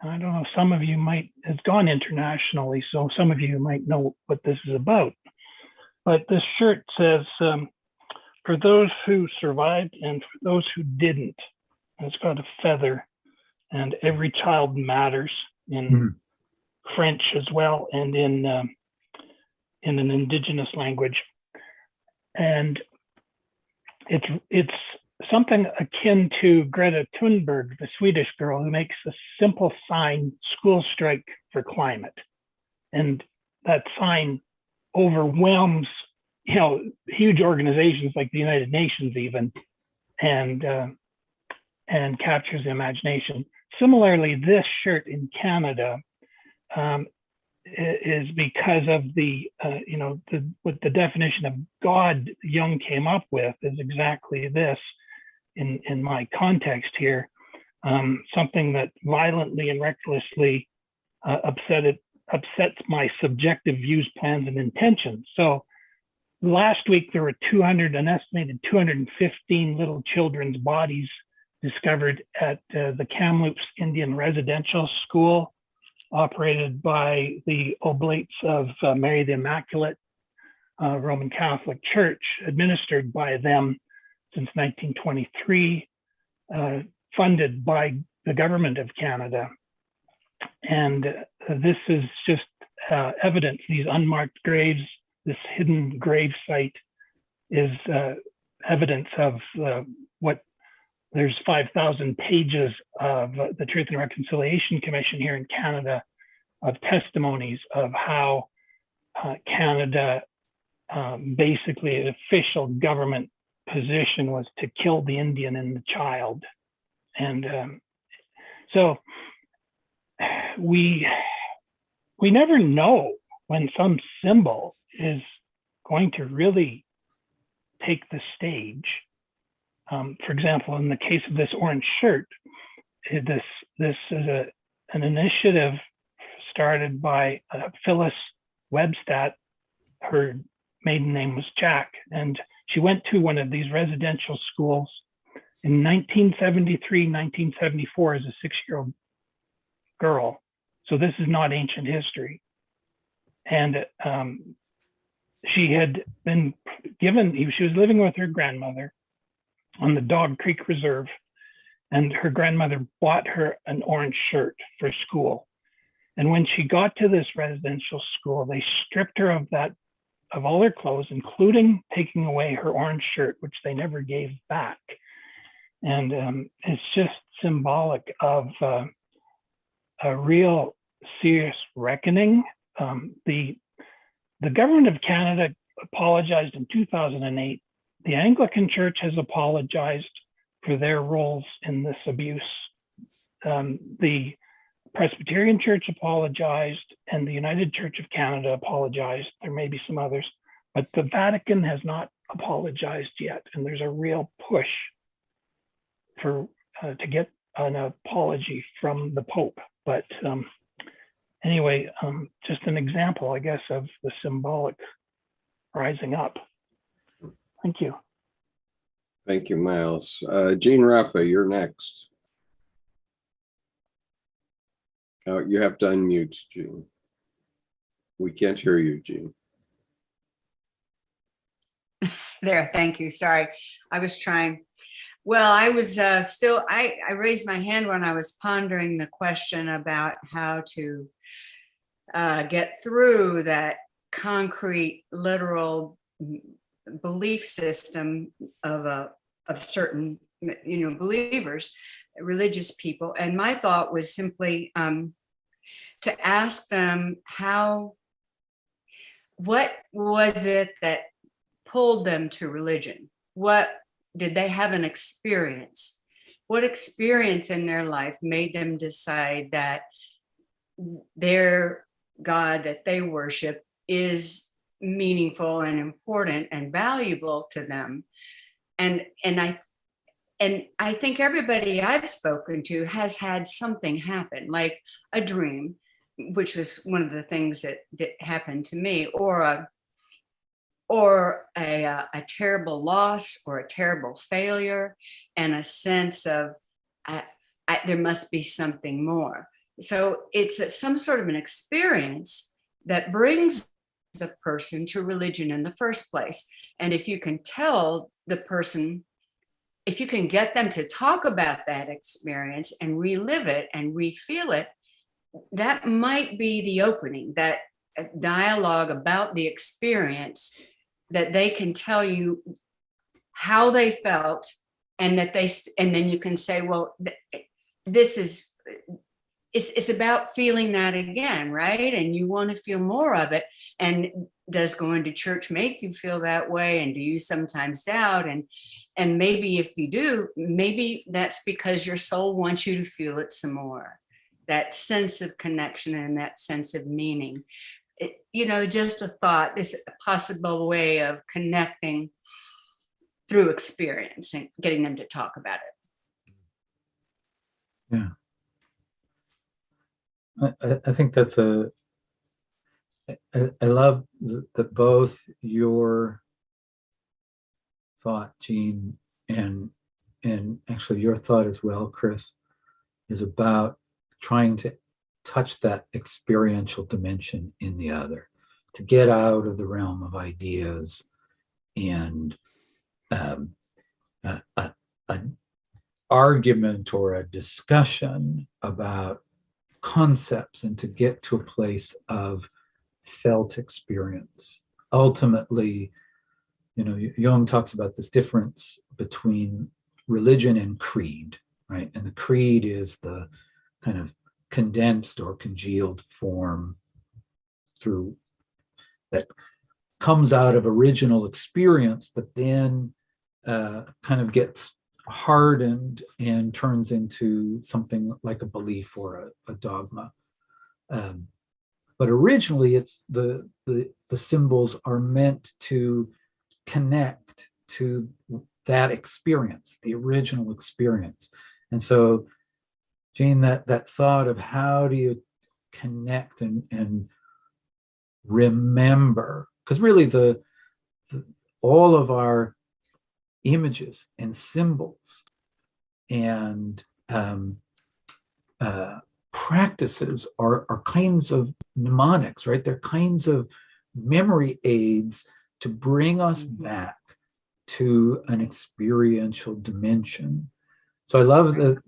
I don't know, some of you it's gone internationally, so some of you might know what this is about. But this shirt says, for those who survived and for those who didn't. And it's got a feather, and every child matters in French as well, and in an indigenous language. And it's something akin to Greta Thunberg, the Swedish girl who makes a simple sign, school strike for climate. And that sign overwhelms, huge organizations like the United Nations even, and captures the imagination. Similarly, this shirt in Canada is because of what the definition of God Jung came up with is exactly this in my context here, something that violently and recklessly upsets my subjective views, plans, and intentions. So last week there were an estimated 215 little children's bodies discovered at the Kamloops Indian Residential School, operated by the Oblates of Mary the Immaculate Roman Catholic Church, administered by them since 1923, funded by the government of Canada. And this is just evidence, these unmarked graves, this hidden grave site is evidence of there's 5,000 pages of the Truth and Reconciliation Commission here in Canada of testimonies of how Canada, basically an official government position was to kill the Indian and the child. And so we never know when some symbol is going to really take the stage. For example, in the case of this orange shirt, this is an initiative started by Phyllis Webstat. Her maiden name was Jack, and she went to one of these residential schools in 1973, 1974 as a 6-year-old girl. So this is not ancient history. And she had been she was living with her grandmother on the Dog Creek Reserve, and her grandmother bought her an orange shirt for school. And when she got to this residential school, they stripped her of all her clothes, including taking away her orange shirt, which they never gave back. And it's just symbolic of a real serious reckoning. The government of Canada apologized in 2008. The Anglican Church has apologized for their roles in this abuse the Presbyterian Church apologized and the United Church of Canada apologized. There may be some others, but the Vatican has not apologized yet. And there's a real push for to get an apology from the Pope. But anyway, just an example, I guess, of the symbolic rising up. Thank you. Thank you, Miles. Jean Raffa, you're next. You have to unmute, Jean. We can't hear you, Jean. There, thank you. Sorry, I was trying. Well, I was I raised my hand when I was pondering the question about how to get through that concrete, literal belief system of certain, believers, religious people. And my thought was simply to ask them what was it that pulled them to religion? What did they have an experience? What experience in their life made them decide that their God that they worship is meaningful and important and valuable to them? And I think everybody I've spoken to has had something happen, like a dream, which was one of the things that happened to me, or a terrible loss or a terrible failure, and a sense of there must be something more. So it's some sort of an experience that brings the person to religion in the first place. And if you can tell the person, if you can get them to talk about that experience and relive it and refeel it, that might be the opening, that dialogue about the experience, that they can tell you how they felt, and then you can say, well, it's about feeling that again, right? And you want to feel more of it. And does going to church make you feel that way? And do you sometimes doubt? And maybe if you do, maybe that's because your soul wants you to feel it some more, that sense of connection and that sense of meaning. Just a thought, this possible way of connecting through experience and getting them to talk about it. Yeah. I think that's I love that both your thought, Jean, and actually your thought as well, Chris, is about trying to touch that experiential dimension in the other, to get out of the realm of ideas and an argument or a discussion about concepts, and to get to a place of felt experience. Ultimately, Jung talks about this difference between religion and creed, right? And the creed is the kind of condensed or congealed form through that comes out of original experience, but then kind of gets hardened and turns into something like a belief or a dogma. But originally, it's the symbols are meant to connect to that experience, the original experience. And so, Jane, that thought of how do you connect and remember, because really all of our images and symbols and practices are kinds of mnemonics, right? They're kinds of memory aids to bring us back to an experiential dimension. So I love that,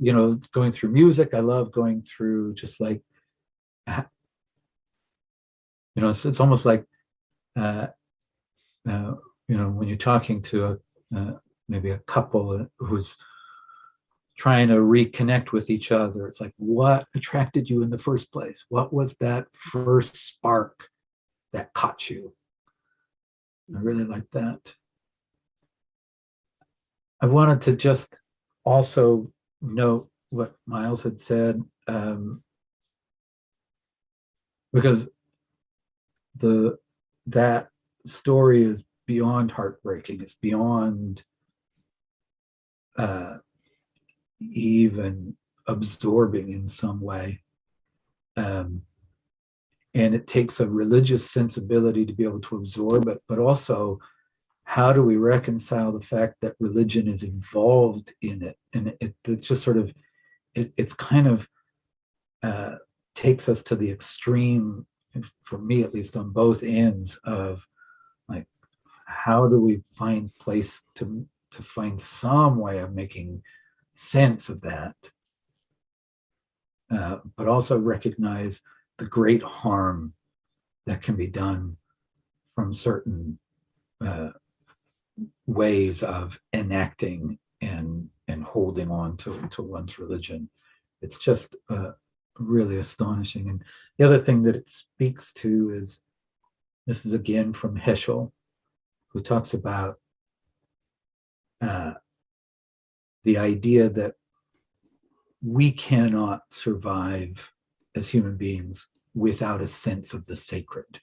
going through music. I love going through just like, it's almost like, when you're talking to maybe a couple who's trying to reconnect with each other, it's like, what attracted you in the first place? What was that first spark that caught you? I really like that. I wanted to just also note what Miles had said, because that story is beyond heartbreaking. It's beyond even absorbing in some way. And it takes a religious sensibility to be able to absorb it, but also how do we reconcile the fact that religion is involved in it? And it just sort of, it's kind of takes us to the extreme, for me at least, on both ends of like, how do we find place to find some way of making sense of that, but also recognize the great harm that can be done from certain ways of enacting and holding on to one's religion. It's just really astonishing. And the other thing that it speaks to is, this is again from Heschel, who talks about the idea that we cannot survive as human beings without a sense of the sacred,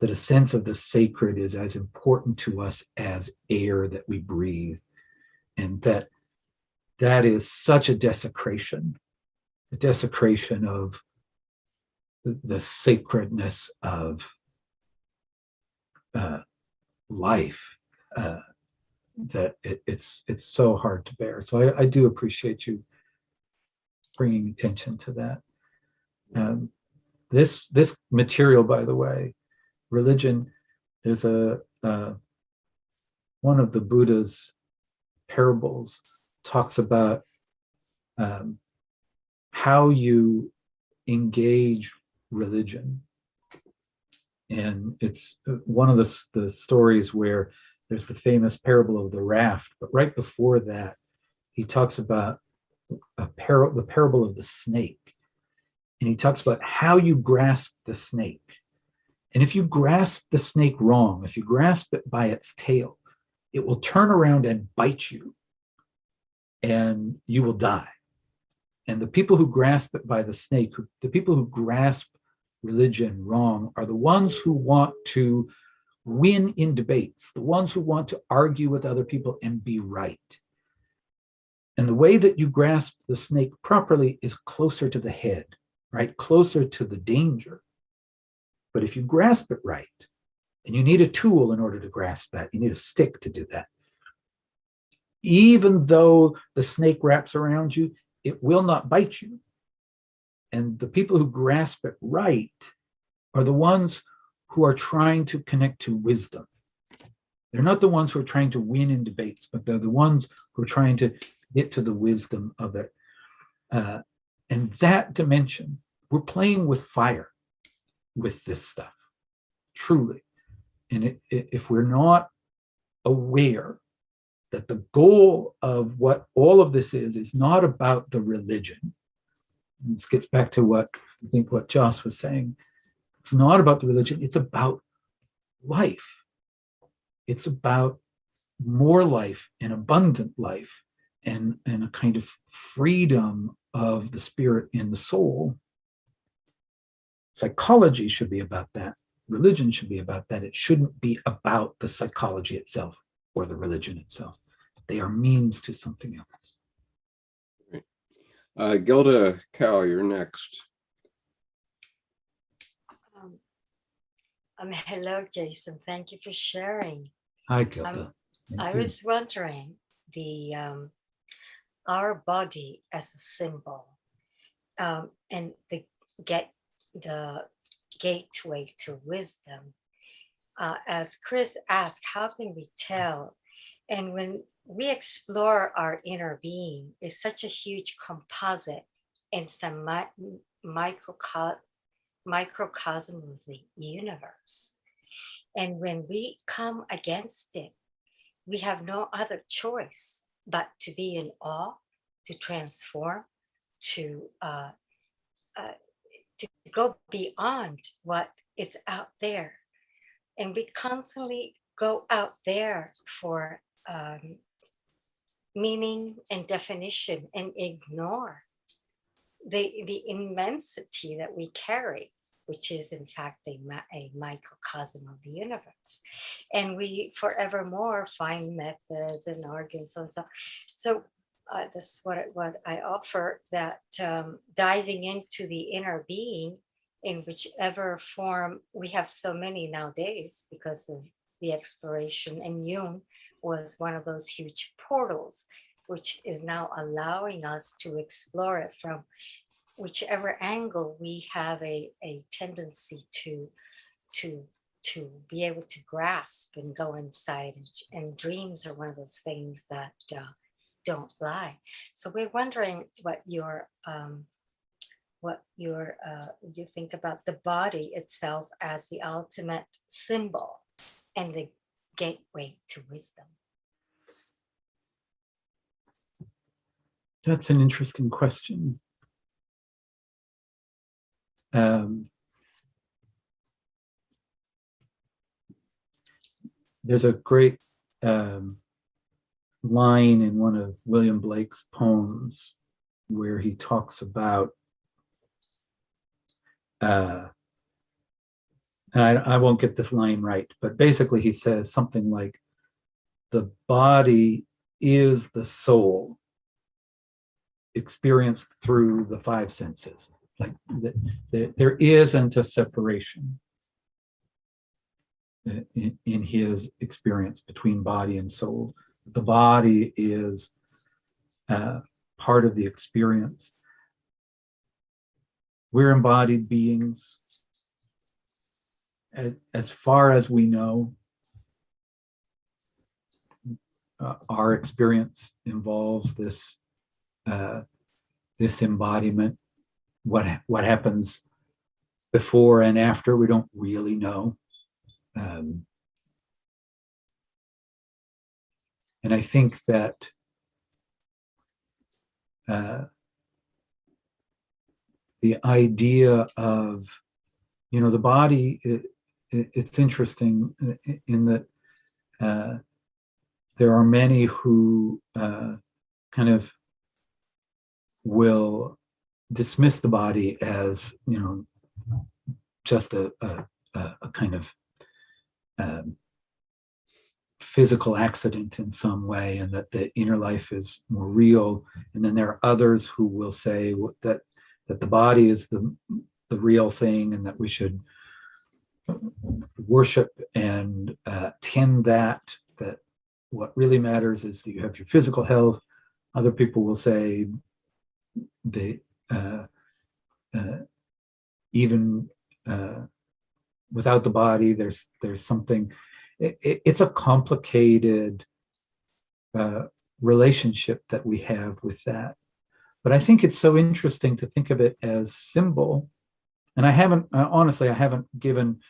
that a sense of the sacred is as important to us as air that we breathe, and that is such a desecration of the sacredness of life, that it's so hard to bear. So I do appreciate you bringing attention to that. This material, by the way, religion, there's one of the Buddha's parables talks about how you engage religion. And it's one of the stories where there's the famous parable of the raft, but right before that, he talks about the parable of the snake. And he talks about how you grasp the snake. And if you grasp the snake wrong, if you grasp it by its tail, it will turn around and bite you, and you will die. And the people who grasp it by the snake, the people who grasp religion wrong, are the ones who want to win in debates, the ones who want to argue with other people and be right. And the way that you grasp the snake properly is closer to the head, right? Closer to the danger. But if you grasp it right, and you need a tool in order to grasp that, you need a stick to do that. Even though the snake wraps around you, it will not bite you. And the people who grasp it right are the ones who are trying to connect to wisdom. They're not the ones who are trying to win in debates, but they're the ones who are trying to get to the wisdom of it. And that dimension, we're playing with fire with this stuff, truly. And if we're not aware that the goal of what all of this is not about the religion. And this gets back to what I think what Joss was saying. It's not about the religion, it's about life. It's about more life and abundant life and a kind of freedom of the spirit and the soul. Psychology should be about that. Religion should be about that. It shouldn't be about the psychology itself or the religion itself. They are means to something else. Gilda Cow, you're next. Hello, Jason. Thank you for sharing. Hi, Gilda. I was wondering, our body as a symbol, and the gateway to wisdom. As Chris asked, how can we tell? And when we explore our inner being, it's such a huge composite and some microcosm of the universe. And when we come against it, we have no other choice but to be in awe, to transform, to go beyond what is out there. And we constantly go out there for meaning and definition and ignore the immensity that we carry, which is in fact a microcosm of the universe. And we forevermore find methods and organs and so. So this is what I offer, that diving into the inner being in whichever form, we have so many nowadays because of the exploration, and Jung was one of those huge portals, which is now allowing us to explore it from whichever angle we have a tendency to be able to grasp and go inside. And dreams are one of those things that don't lie. So we're wondering what you think about the body itself as the ultimate symbol and the gateway to wisdom. That's an interesting question. There's a great line in one of William Blake's poems where he talks about, and I won't get this line right, but basically he says something like, the body is the soul experienced through the five senses. Like there isn't a separation in his experience between body and soul. The body is part of the experience. We're embodied beings. As far as we know, our experience involves this embodiment. What happens before and after, we don't really know. And I think that the idea of, the body, it's interesting in that there are many who kind of will dismiss the body as, just a kind of physical accident in some way, and that the inner life is more real. And then there are others who will say that the body is the real thing, and that we should worship and tend that what really matters is that you have your physical health. Other people will say they even without the body, there's something. It's a complicated relationship that we have with that. But I think it's so interesting to think of it as symbol. And I haven't given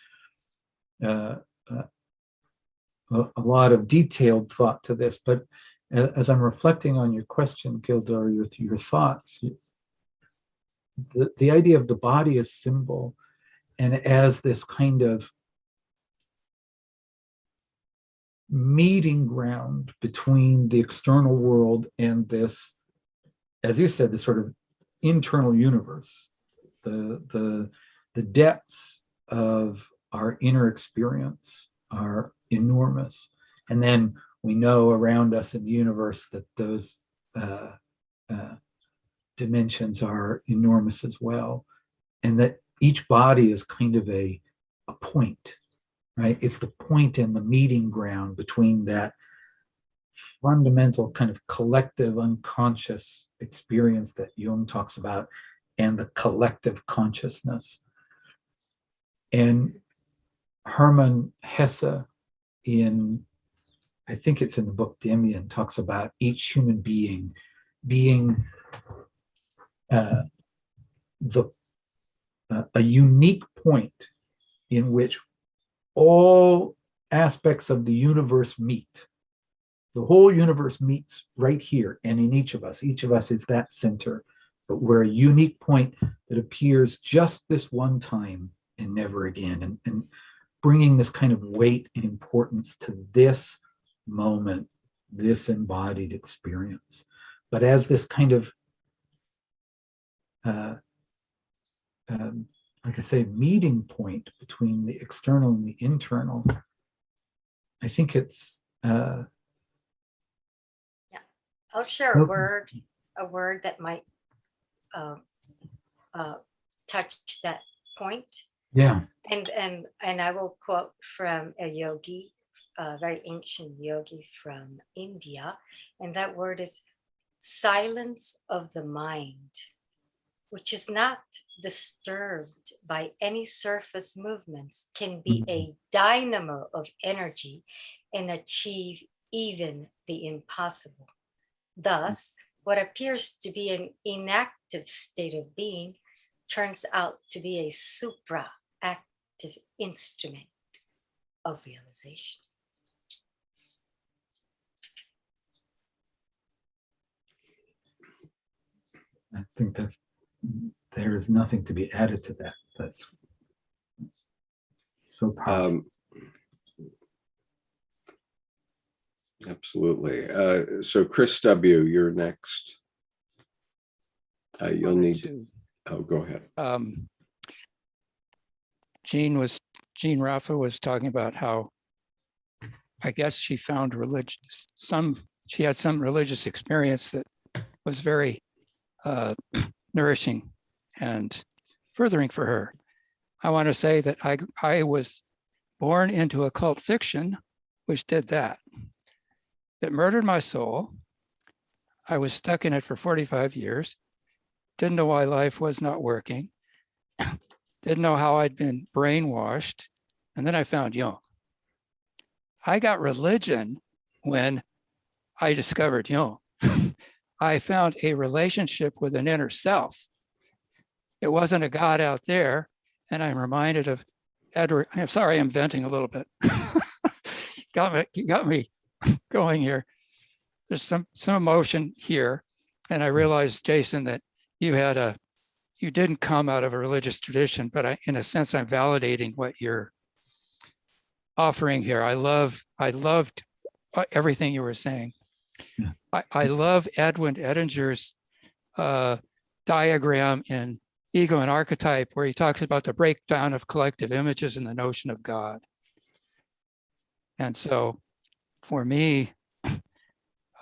a lot of detailed thought to this, but as I'm reflecting on your question, Gildor, your thoughts, the idea of the body as symbol and as this kind of meeting ground between the external world and this, as you said, this sort of internal universe, the depths of our inner experience are enormous. And then we know around us in the universe that those dimensions are enormous as well. And that each body is kind of a point, right? It's the point and the meeting ground between that fundamental kind of collective unconscious experience that Jung talks about and the collective consciousness. And Hermann Hesse I think it's in the book Demian, talks about each human being being a unique point in which all aspects of the universe meet. The whole universe meets right here, and in each of us. Each of us is that center, but we're a unique point that appears just this one time and never again. And bringing this kind of weight and importance to this moment this embodied experience, but as this kind of, like I say, meeting point between the external and the internal. I think it's. I'll share a word that might touch that point. Yeah. And I will quote from a yogi, a very ancient yogi from India, and that word is silence of the mind, which is not disturbed by any surface movements, can be a dynamo of energy and achieve even the impossible. Thus, what appears to be an inactive state of being turns out to be a supra-active instrument of realization. I think there is nothing to be added to that. That's so powerful. Absolutely. So Chris W., you're next. You'll need to. Oh, go ahead. Jean Raffa was talking about how, I guess she found she had some religious experience that was very nourishing and furthering for her. I want to say that I was born into occult fiction, which did that. It murdered my soul. I was stuck in it for 45 years. Didn't know why life was not working. Didn't know how I'd been brainwashed. And then I found Jung. I got religion when I discovered Jung. I found a relationship with an inner self. It wasn't a God out there. And I'm reminded of Edward. I'm sorry, I'm venting a little bit. got me going here. There's some emotion here. And I realized, Jason, that you didn't come out of a religious tradition, but in a sense, I'm validating what you're offering here. I loved everything you were saying. Yeah. I love Edwin Edinger's diagram in Ego and Archetype, where he talks about the breakdown of collective images and the notion of God. And so for me,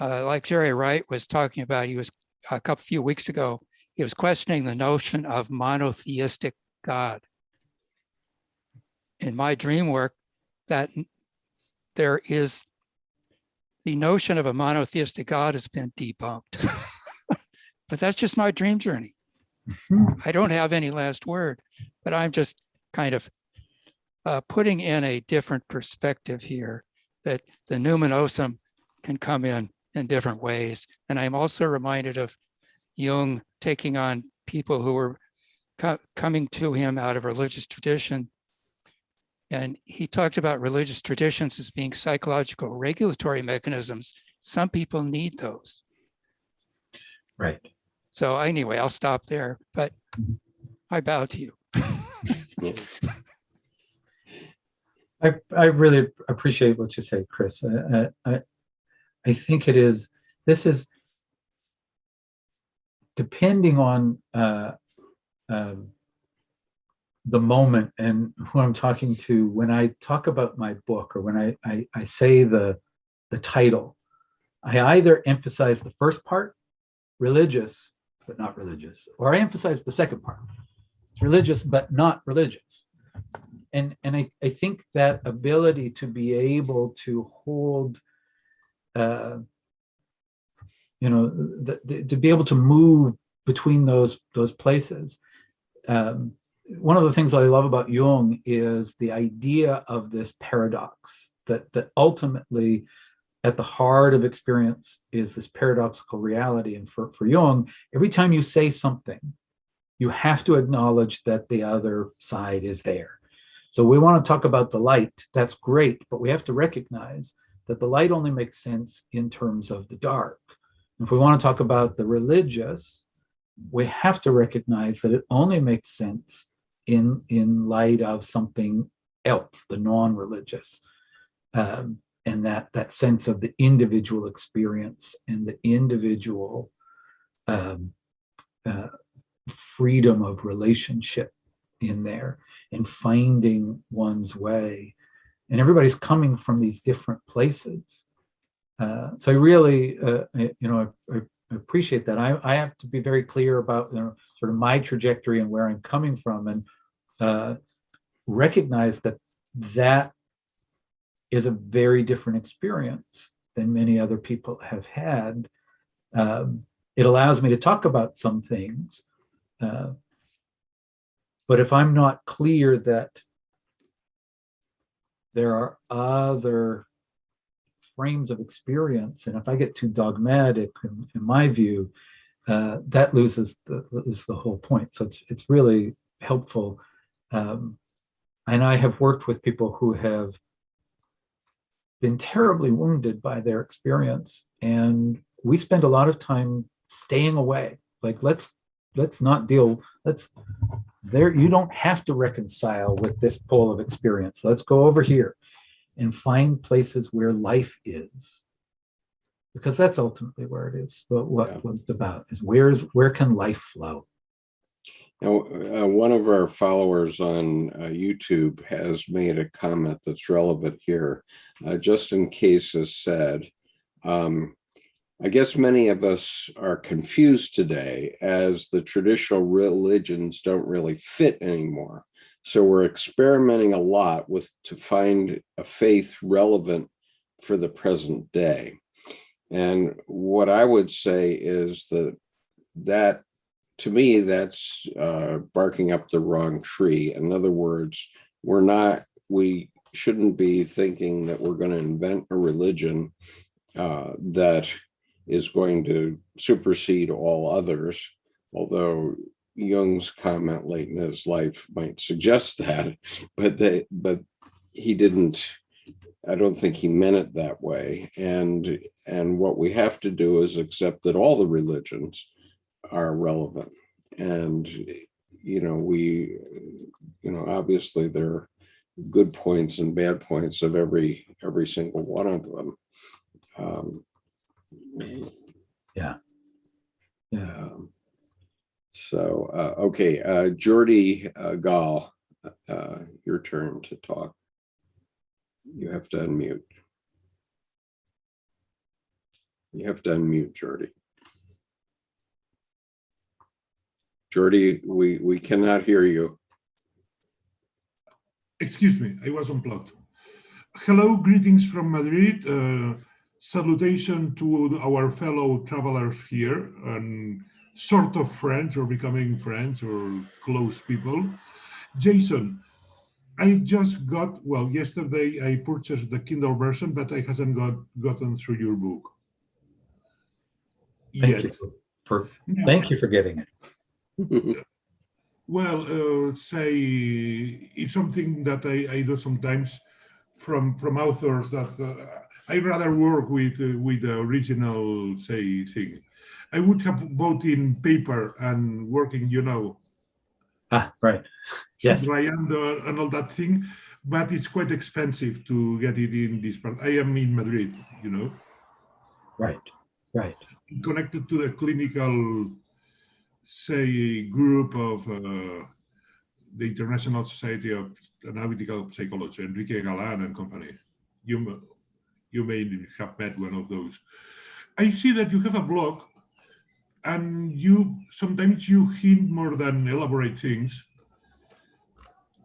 like Jerry Wright was talking about, he was a few weeks ago, he was questioning the notion of monotheistic God. In my dream work, that there is the notion of a monotheistic God has been debunked. But that's just my dream journey. I don't have any last word, but I'm just kind of putting in a different perspective here, that the numinosum can come in different ways. And I'm also reminded of Jung taking on people who were coming to him out of religious tradition. And he talked about religious traditions as being psychological regulatory mechanisms. Some people need those. Right. So anyway, I'll stop there, but I bow to you. I really appreciate what you say, Chris. I think this is depending on the moment and who I'm talking to. When I talk about my book, or when I say the title, I either emphasize the first part, religious but not religious, or I emphasize the second part, it's religious but not religious. And I think that ability to be able to hold, to be able to move between those places. One of the things I love about Jung is the idea of this paradox, that ultimately at the heart of experience is this paradoxical reality. And for Jung, every time you say something, you have to acknowledge that the other side is there. So we want to talk about the light. That's great, but we have to recognize that the light only makes sense in terms of the dark. If we want to talk about the religious, we have to recognize that it only makes sense in light of something else, the non-religious. and that sense of the individual experience and the individual freedom of relationship in there, and finding one's way. And everybody's coming from these different places. So I really, I appreciate that. I have to be very clear about sort of my trajectory and where I'm coming from, and recognize that is a very different experience than many other people have had. It allows me to talk about some things, but if I'm not clear that there are other frames of experience, and if I get too dogmatic in my view, that loses the whole point. So it's really helpful. And I have worked with people who have been terribly wounded by their experience, and we spend a lot of time staying away. Like, let's not deal. You don't have to reconcile with this pole of experience. Let's go over here and find places where life is, because that's ultimately where it is. But what it's about is where can life flow? Now, one of our followers on YouTube has made a comment that's relevant here. Justin Case has said, I guess many of us are confused today as the traditional religions don't really fit anymore. So we're experimenting a lot to find a faith relevant for the present day. And what I would say is that to me, that's barking up the wrong tree. In other words, we shouldn't be thinking that we're going to invent a religion that is going to supersede all others, although Jung's comment late in his life might suggest that, but he didn't. I don't think he meant it that way. And what we have to do is accept that all the religions are relevant, and obviously there are good points and bad points of every single one of them. Okay, Jordy Gall, your turn to talk. You have to unmute. Jordy. Jordy, we cannot hear you. Excuse me, I was unplugged. Hello, greetings from Madrid. Salutation to our fellow travelers here, and sort of friends or becoming friends or close people. Jason, I just got, yesterday I purchased the Kindle version, but I hasn't gotten through your book yet. Thank you for getting it. Well, say it's something that I do sometimes from authors that I rather work with the original, say, thing. I would have bought in paper and working, Right. Yes. and all that thing, but it's quite expensive to get it in this part. I am in Madrid, Right. connected to the clinical, say, group of the International Society of Analytical Psychology, Enrique Galan and company. You may have met one of those. I see that you have a blog, and sometimes you hint more than elaborate things.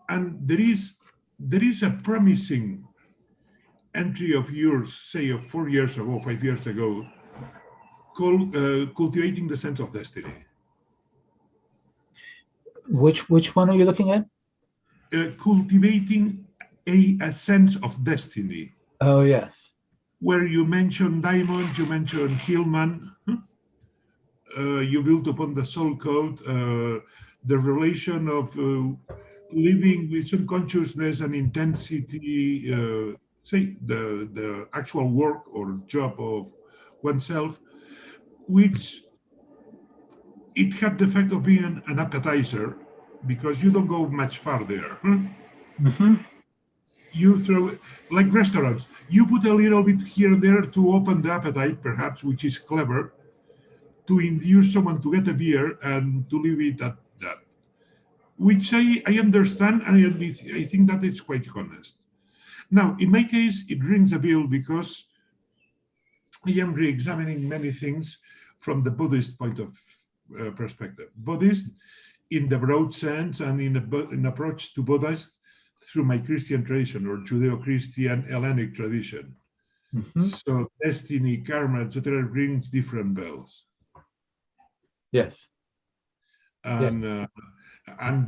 And there is a promising entry of yours, say, of 4 years ago, 5 years ago, called Cultivating the Sense of Destiny. Which one are you looking at? Cultivating a sense of destiny. Oh, yes. Where you mentioned diamonds, you mentioned Hillman, you built upon the soul code, the relation of living with some consciousness and intensity, say the actual work or job of oneself, which it had the effect of being an appetizer, because you don't go much farther. Mm-hmm. you throw, like restaurants, you put a little bit here and there to open the appetite, perhaps, which is clever, to induce someone to get a beer and to leave it at that, which I understand, and I think that it's quite honest. Now, in my case, it rings a bell because I am re-examining many things from the Buddhist point of perspective. Buddhist in the broad sense, and in approach to Buddhist through my Christian tradition or Judeo-Christian Hellenic tradition. So destiny, karma, etc. rings different bells. Yes. And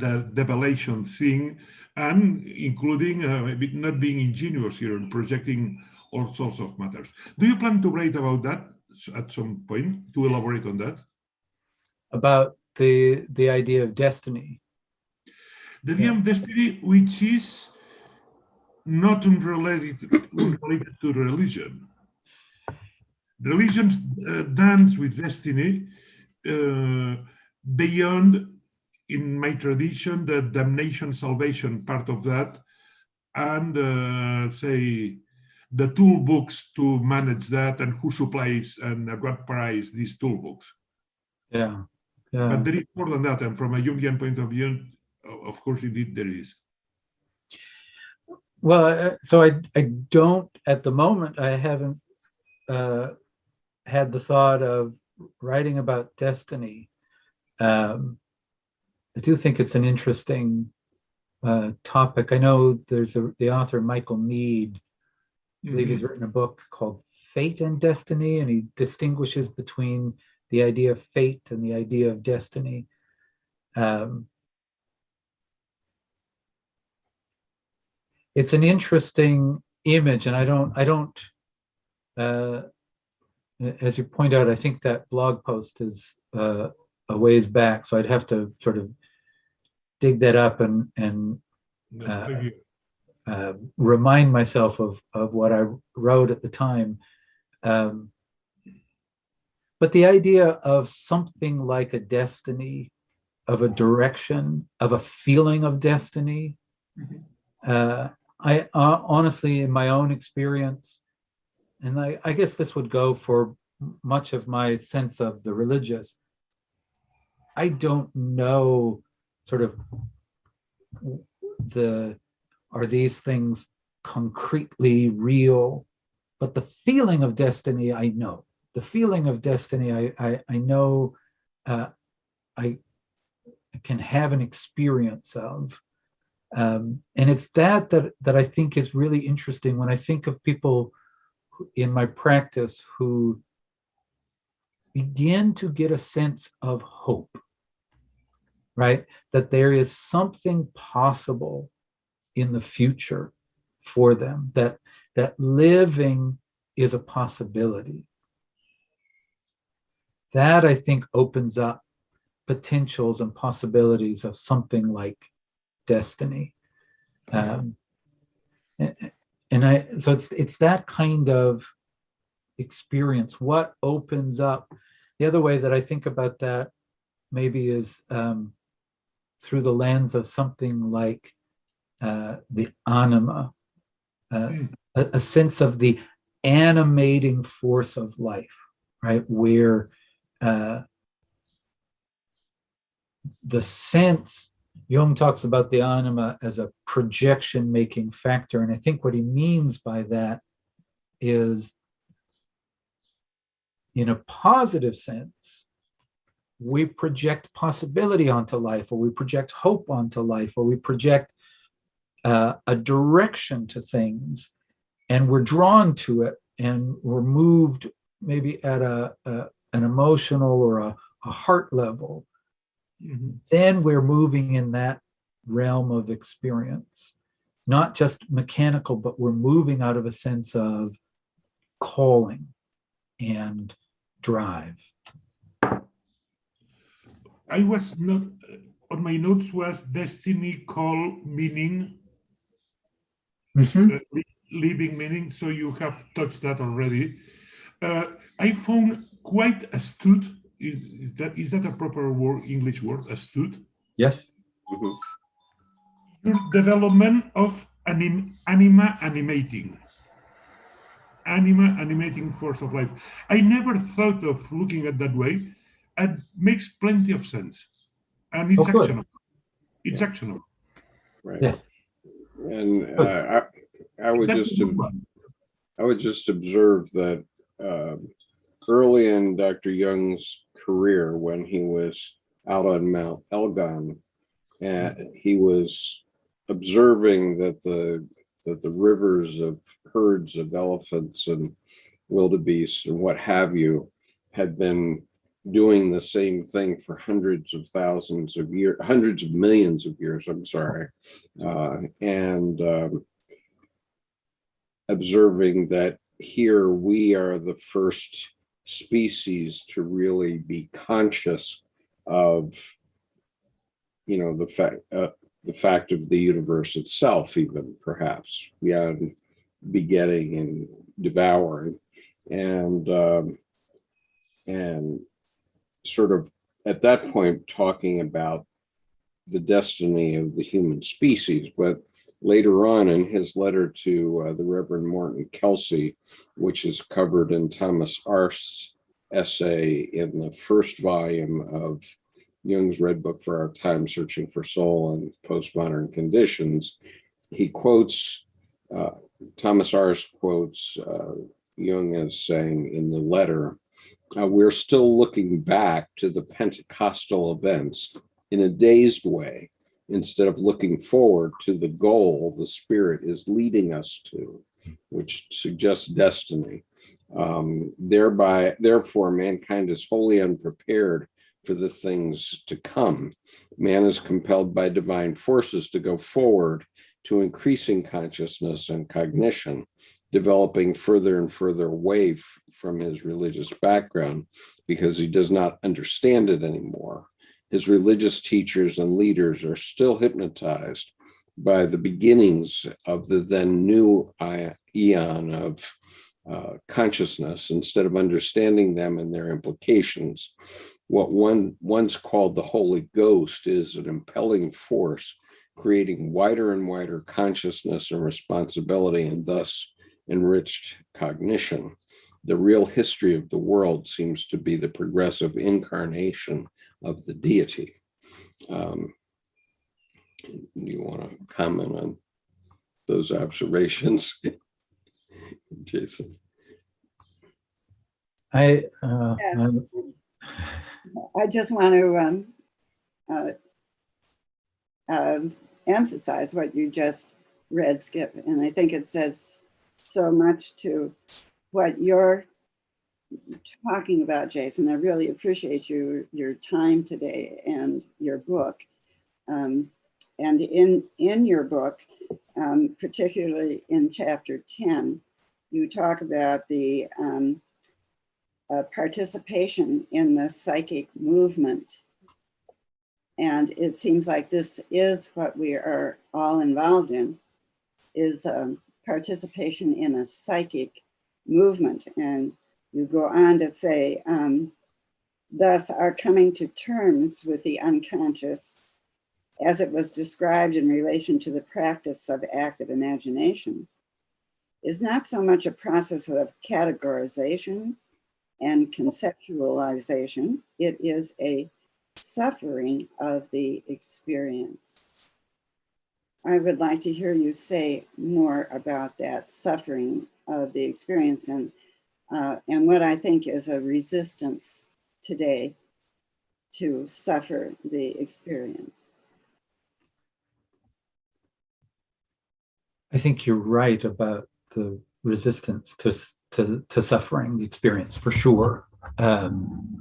the develation thing, and including not being ingenious here and projecting all sorts of matters. Do you plan to write about that at some point, to elaborate on that? About the idea of destiny. The idea of destiny, which is not unrelated to religion. Religions dance with destiny beyond, in my tradition, the damnation salvation part of that, and say the toolbox to manage that, and who supplies and at what price these toolbox. Yeah. But there is more than that, and from a Jungian point of view, of course, indeed there is. Well, so I don't, at the moment, I haven't had the thought of writing about destiny. I do think it's an interesting topic. I know there's the author, Michael Mead, I believe he's written a book called Fate and Destiny, and he distinguishes between the idea of fate and the idea of destiny. It's an interesting image, and I don't as you point out, I think that blog post is a ways back, so I'd have to sort of dig that up and remind myself of what I wrote at the time. But the idea of something like a destiny, of a direction, of a feeling of destiny, I honestly, in my own experience, and I guess this would go for much of my sense of the religious, I don't know sort of are these things concretely real, but the feeling of destiny, I know. The feeling of destiny, I know I can have an experience of. And it's that I think is really interesting when I think of people in my practice who begin to get a sense of hope, right? That there is something possible in the future for them, that living is a possibility. That, I think, opens up potentials and possibilities of something like destiny. So it's that kind of experience. What opens up? The other way that I think about that maybe is through the lens of something like the anima, a sense of the animating force of life, right? Where the sense, Jung talks about the anima as a projection-making factor, and I think what he means by that is, in a positive sense, we project possibility onto life, or we project hope onto life, or we project a direction to things, and we're drawn to it, and we're moved maybe at an emotional or a heart level. Then we're moving in that realm of experience, not just mechanical, but we're moving out of a sense of calling and drive. I was not, on my notes was destiny, call, meaning, living meaning, so you have touched that already. I found quite astute, is that a proper word, English word, astute? Yes. Development of anima animating. Anima animating force of life. I never thought of looking at that way. It makes plenty of sense. And it's Oh, good. actionable. It's actionable. Right. Yeah. And Good. I would That's just a good one. I would just observe that early in Dr. Jung's career, when he was out on Mount Elgon, he was observing that the rivers of herds of elephants and wildebeest and what have you had been doing the same thing for hundreds of thousands of years, hundreds of millions of years, I'm sorry, and observing that here we are the first species to really be conscious of, the fact of the universe itself, even perhaps beyond begetting and devouring, and sort of at that point talking about the destiny of the human species. But later on in his letter to the Reverend Morton Kelsey, which is covered in Thomas Arst's essay in the first volume of Jung's Red Book for Our Time, Searching for Soul and Postmodern Conditions, he quotes, Thomas Arst quotes Jung as saying in the letter, we're still looking back to the Pentecostal events in a dazed way, instead of looking forward to the goal the Spirit is leading us to, which suggests destiny. Therefore, mankind is wholly unprepared for the things to come. Man is compelled by divine forces to go forward to increasing consciousness and cognition, developing further and further away from his religious background because he does not understand it anymore. His religious teachers and leaders are still hypnotized by the beginnings of the then new eon of consciousness instead of understanding them and their implications. What one once called the Holy Ghost is an impelling force, creating wider and wider consciousness and responsibility, and thus enriched cognition. The real history of the world seems to be the progressive incarnation of the deity. Do you want to comment on those observations, Jason? Yes. I just want to emphasize what you just read, Skip, and I think it says so much to what you're talking about, Jason. I really appreciate your time today and your book. And in your book, particularly in chapter 10, you talk about the participation in the psychic movement. And it seems like this is what we are all involved in, is participation in a psychic movement. And you go on to say, thus our coming to terms with the unconscious, as it was described in relation to the practice of active imagination, is not so much a process of categorization and conceptualization, it is a suffering of the experience. I would like to hear you say more about that suffering of the experience and what I think is a resistance today to suffer the experience. I think you're right about the resistance to suffering the experience, for sure. I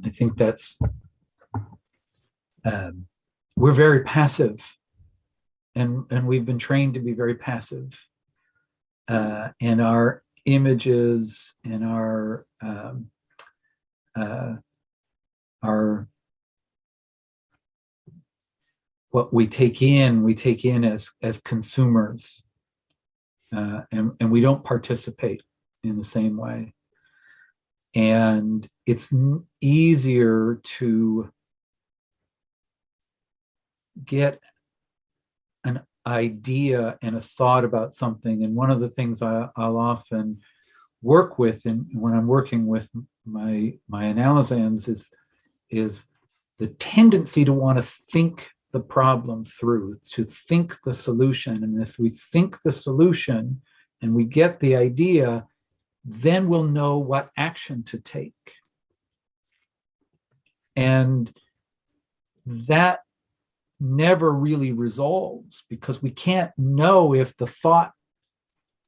think that's, we're very passive, and we've been trained to be very passive. And our images and our what we take in as consumers, and we don't participate in the same way. And it's easier to get idea and a thought about something. And one of the things I'll often work with, and when I'm working with my analysans, is the tendency to want to think the problem through, to think the solution. And if we think the solution and we get the idea, then we'll know what action to take. And that never really resolves, because we can't know if the thought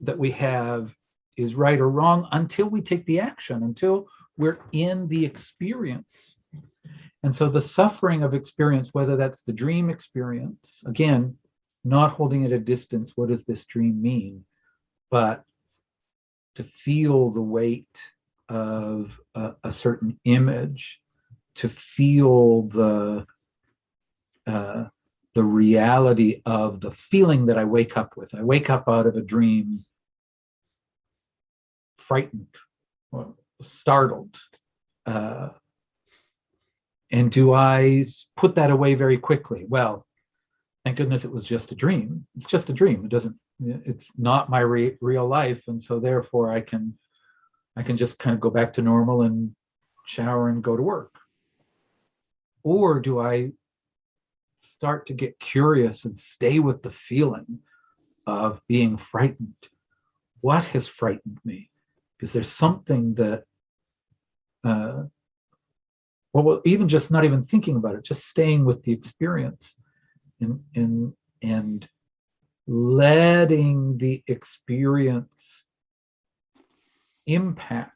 that we have is right or wrong until we take the action, until we're in the experience. And so the suffering of experience, whether that's the dream experience, again, not holding at a distance, what does this dream mean? But to feel the weight of a certain image, to feel the reality of the feeling that I wake up with. I wake up out of a dream frightened, or startled. And do I put that away very quickly? Well, thank goodness it was just a dream. It's just a dream. It's not my real life. And so therefore I can just kind of go back to normal and shower and go to work. Or do I start to get curious and stay with the feeling of being frightened? What has frightened me? Because there's something that, well, even just not even thinking about it, just staying with the experience and letting the experience impact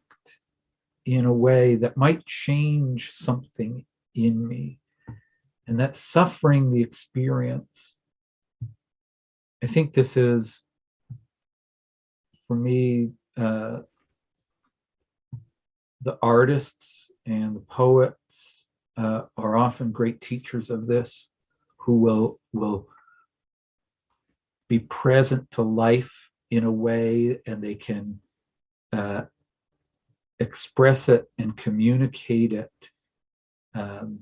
in a way that might change something in me. And that's suffering the experience. I think this is, for me, the artists and the poets are often great teachers of this, who will be present to life in a way, and they can express it and communicate it. And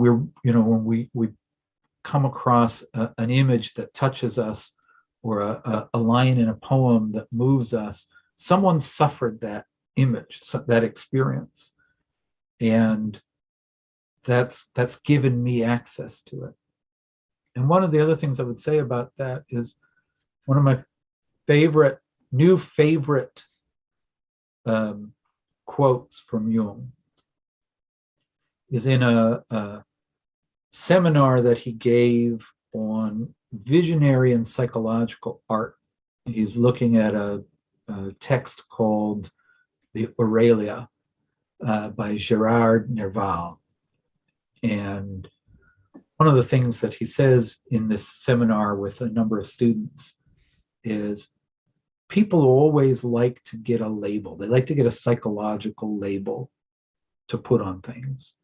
we're, when we come across an image that touches us, or a line in a poem that moves us, someone suffered that image, that experience. And that's given me access to it. And one of the other things I would say about that is, one of my new favorite quotes from Jung is in a seminar that he gave on visionary and psychological art. He's looking at a text called The Aurelia by Gerard Nerval. And one of the things that he says in this seminar with a number of students is, people always like to get a label. They like to get a psychological label to put on things.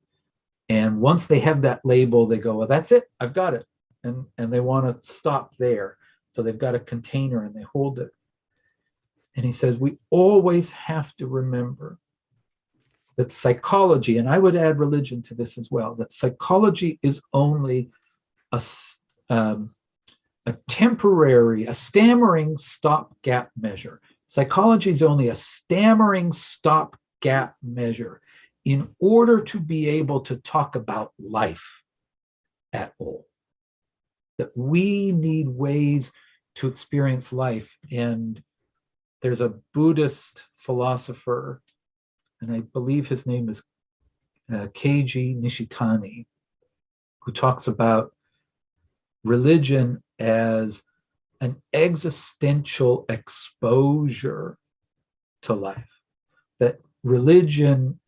And once they have that label, they go, well, that's it, I've got it. And they want to stop there. So they've got a container and they hold it. And he says, we always have to remember that psychology, and I would add religion to this as well, that psychology is only a temporary, a stammering stopgap measure. Psychology is only a stammering stopgap measure in order to be able to talk about life at all. That we need ways to experience life. And there's a Buddhist philosopher, and I believe his name is Keiji Nishitani, who talks about religion as an existential exposure to life. That religion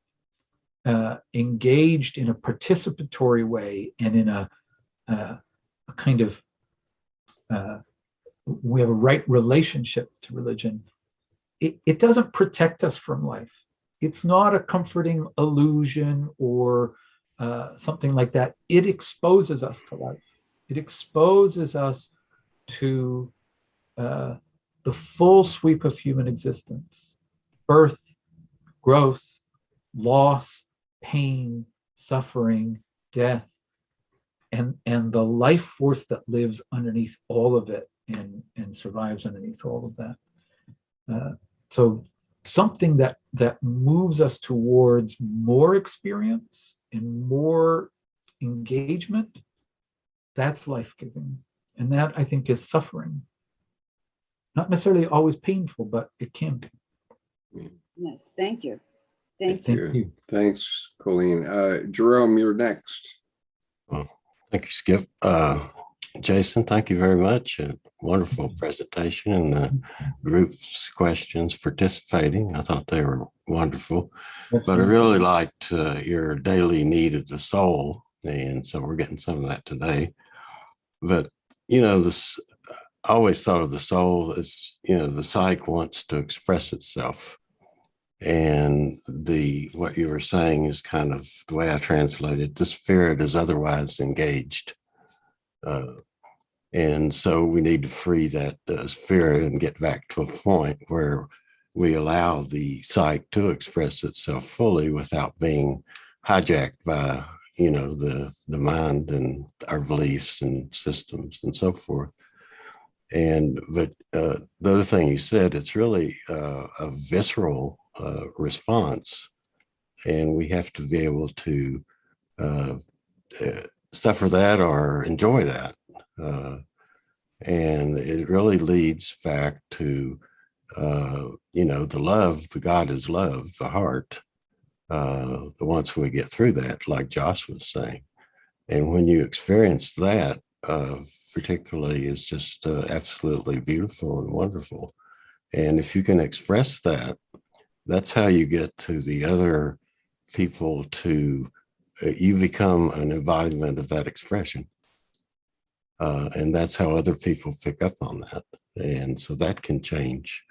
engaged in a participatory way and in a kind of, we have a right relationship to religion. It doesn't protect us from life. It's not a comforting illusion or something like that. It exposes us to life. It exposes us to the full sweep of human existence: birth, growth, loss, pain, suffering, death. and the life force that lives underneath all of it and survives underneath all of that. So something that moves us towards more experience and more engagement, that's life-giving. And that, I think, is suffering. Not necessarily always painful, but it can be. Yes, thank you. Thank Thank you. you. Thanks, Colleen. Jerome, you're next. Well, thank you, Skip. Jason, thank you very much. A wonderful presentation, and the group's questions participating. I thought they were wonderful. That's But I right. really liked your daily need of the soul. And so we're getting some of that today. But, you know, this, I always thought of the soul as, you know, the psyche wants to express itself. And what you were saying is kind of the way I translated, the spirit is otherwise engaged. And so we need to free that spirit and get back to a point where we allow the psyche to express itself fully without being hijacked by, you know, the mind and our beliefs and systems and so forth. But the other thing you said, it's really a visceral response, and we have to be able to suffer that or enjoy that. And it really leads back to, you know, the love, the God is love, the heart, once we get through that, like Josh was saying. And when you experience that, particularly, is just absolutely beautiful and wonderful. And if you can express that, that's how you get to the other people to, you become an embodiment of that expression. And that's how other people pick up on that. And so that can change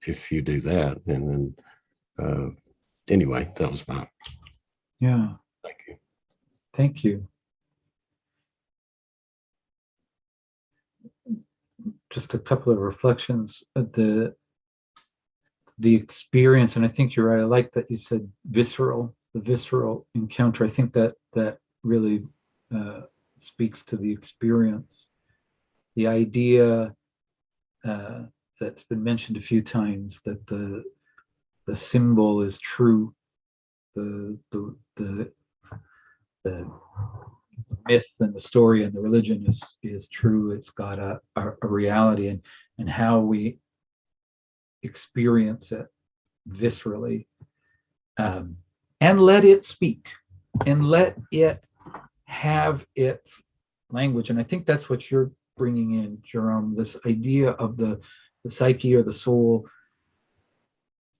if you do that. And then, anyway, that was fine. Yeah. Thank you. Thank you. Just a couple of reflections. The experience, and I think you're right. I like that you said visceral, the visceral encounter. I think that really speaks to the experience. The idea that's been mentioned a few times, that the symbol is true, the myth and the story and the religion is true. It's got a reality, and how we experience it viscerally, and let it speak and let it have its language. And I think that's what you're bringing in, Jerome, this idea of the psyche or the soul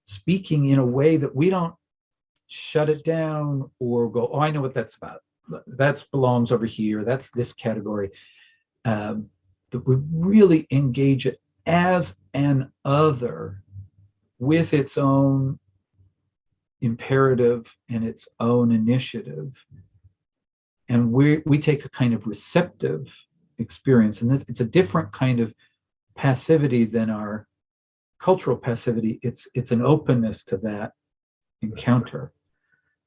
speaking in a way that we don't shut it down or go, oh, I know what that's about. That belongs over here. That's this category. That we really engage it as an other with its own imperative and its own initiative. And we take a kind of receptive experience. And it's a different kind of passivity than our cultural passivity. It's an openness to that encounter.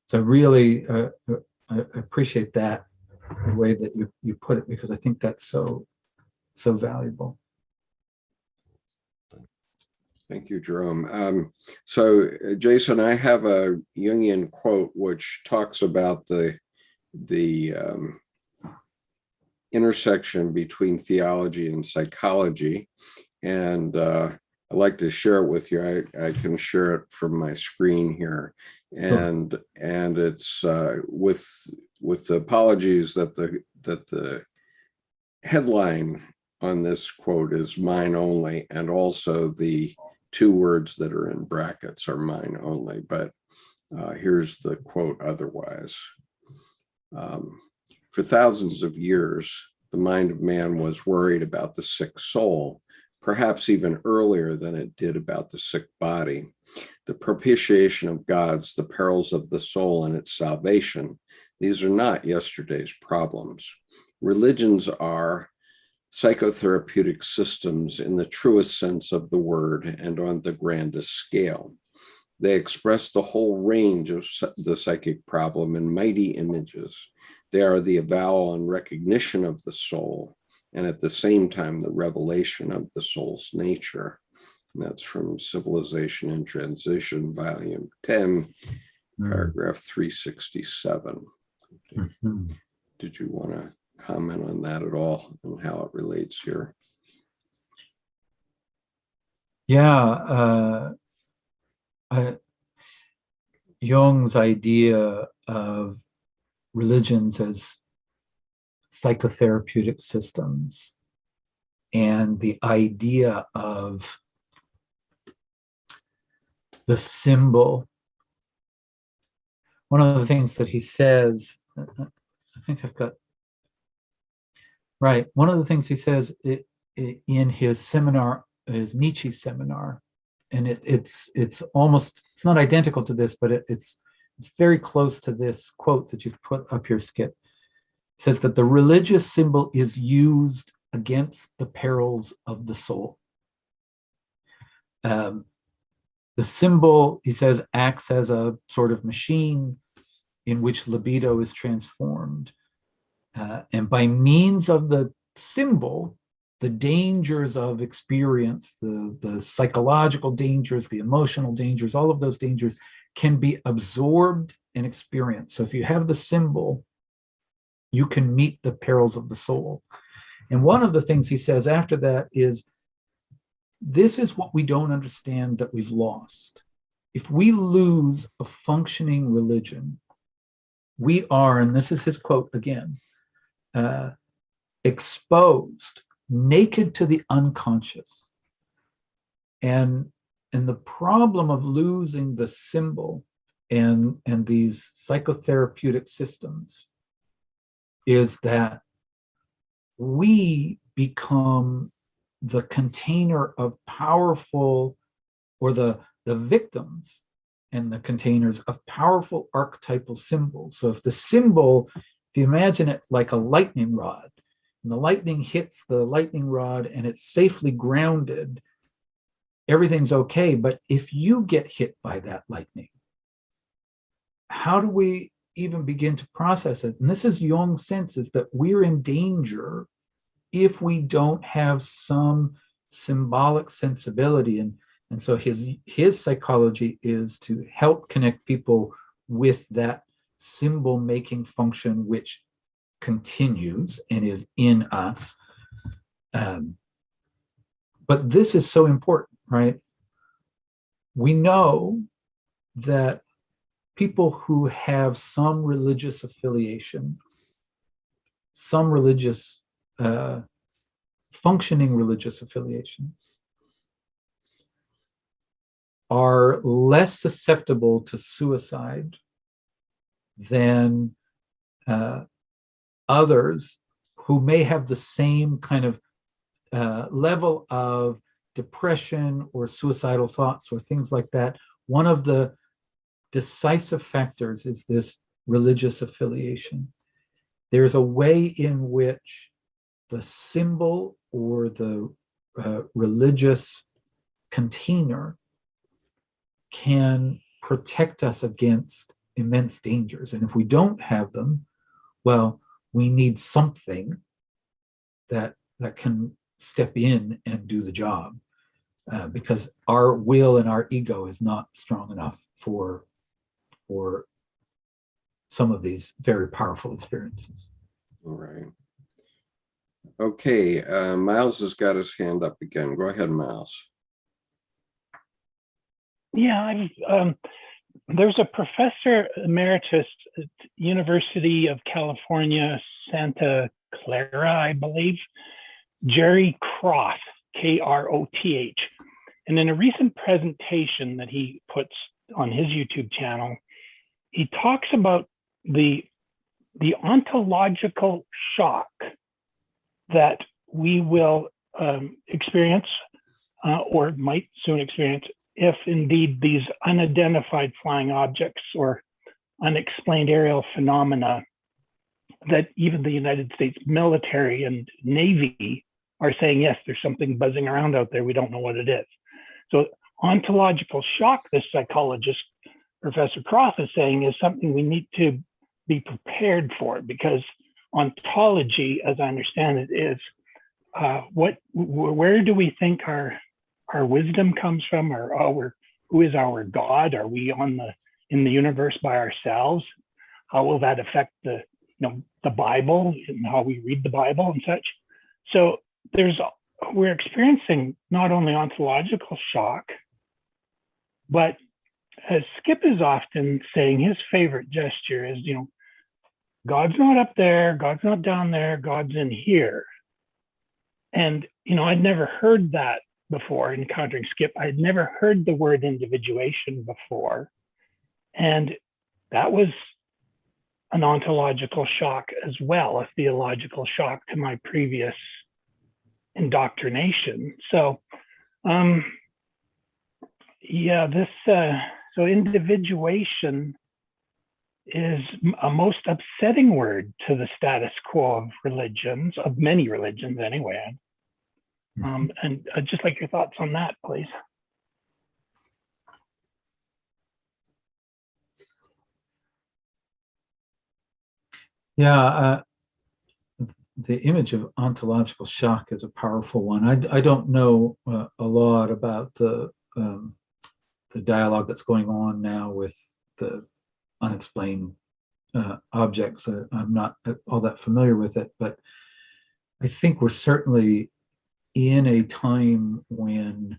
So really, I appreciate that, the way that you put it, because I think that's so valuable. Thank you, Jerome. So, Jason, I have a Jungian quote which talks about the intersection between theology and psychology, and I'd like to share it with you. I can share it from my screen here, and it's with the apologies that the headline on this quote is mine only, and also the two words that are in brackets are mine only. But here's the quote otherwise. For thousands of years, the mind of man was worried about the sick soul, perhaps even earlier than it did about the sick body. The propitiation of gods, the perils of the soul and its salvation, these are not yesterday's problems. Religions are psychotherapeutic systems in the truest sense of the word and on the grandest scale. They express the whole range of the psychic problem in mighty images. They are the avowal and recognition of the soul, and at the same time, the revelation of the soul's nature. And that's from Civilization in Transition, Volume 10, paragraph 367. Mhm. Did you want to comment on that at all and how it relates here? Yeah, Jung's idea of religions as psychotherapeutic systems and the idea of the symbol. One of the things that he says, I think I've got, right. One of the things he says in his seminar, his Nietzsche seminar, and it's almost, it's not identical to this, but it's very close to this quote that you've put up here, Skip. It says that the religious symbol is used against the perils of the soul. The symbol, he says, acts as a sort of machine in which libido is transformed. And by means of the symbol, the dangers of experience, the psychological dangers, the emotional dangers, all of those dangers can be absorbed and experienced. So if you have the symbol, you can meet the perils of the soul. And one of the things he says after that is, this is what we don't understand that we've lost. If we lose a functioning religion, we are, and this is his quote again, exposed, naked to the unconscious. And the problem of losing the symbol and these psychotherapeutic systems is that we become the container of powerful, or the victims and the containers of powerful archetypal symbols. So if the symbol, if you imagine it like a lightning rod, and the lightning hits the lightning rod and it's safely grounded, everything's okay. But if you get hit by that lightning, how do we even begin to process it? And this is Jung's sense, is that we're in danger if we don't have some symbolic sensibility. And so his psychology is to help connect people with that symbol making function, which continues and is in us. But this is so important, right? We know that people who have some religious affiliation, some religious functioning religious affiliation, are less susceptible to suicide than others who may have the same kind of level of depression or suicidal thoughts or things like that. One of the decisive factors is this religious affiliation. There's a way in which the symbol or the religious container can protect us against immense dangers. And if we don't have them, well, we need something that can step in and do the job, because our will and our ego is not strong enough for some of these very powerful experiences. All right. Okay, Miles has got his hand up again. Go ahead, Miles. Yeah, there's a professor emeritus at University of California, Santa Clara, I believe, Jerry Croth, K-R-O-T-H. And in a recent presentation that he puts on his YouTube channel, he talks about the ontological shock that we will experience or might soon experience if indeed these unidentified flying objects or unexplained aerial phenomena that even the United States military and Navy are saying, yes, there's something buzzing around out there, we don't know what it is. So ontological shock, this psychologist, Professor Cross, is saying is something we need to be prepared for, because ontology, as I understand it, is where do we think our wisdom comes from, or who is our God? Are we in the universe by ourselves? How will that affect the Bible and how we read the Bible and such? So we're experiencing not only ontological shock, but as Skip is often saying, his favorite gesture is, God's not up there, God's not down there, God's in here. And, I'd never heard that before encountering Skip. I'd never heard the word individuation before. And that was an ontological shock as well, a theological shock to my previous indoctrination. So, so individuation is a most upsetting word to the status quo of religions, of many religions anyway. And I'd just like your thoughts on that, please. Yeah, the image of ontological shock is a powerful one. I don't know a lot about the dialogue that's going on now with the unexplained objects. I'm not all that familiar with it, but I think we're certainly in a time when,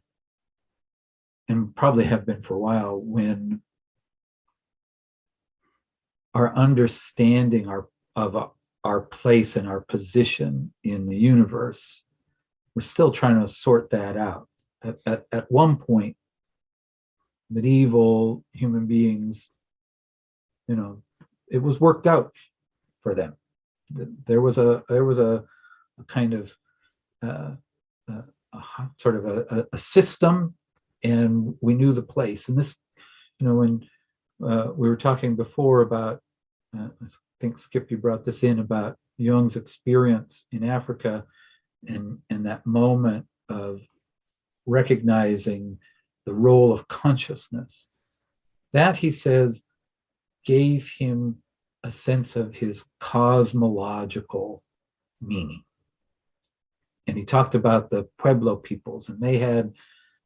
and probably have been for a while, when our understanding of our place and our position in the universe, we're still trying to sort that out. At one point, medieval human beings, it was worked out for them. There was a kind of sort of a system, and we knew the place. And this, when we were talking before about, I think Skip, you brought this in about Jung's experience in Africa, and that moment of recognizing the role of consciousness. That, he says, gave him a sense of his cosmological meaning. And he talked about the Pueblo peoples, and they had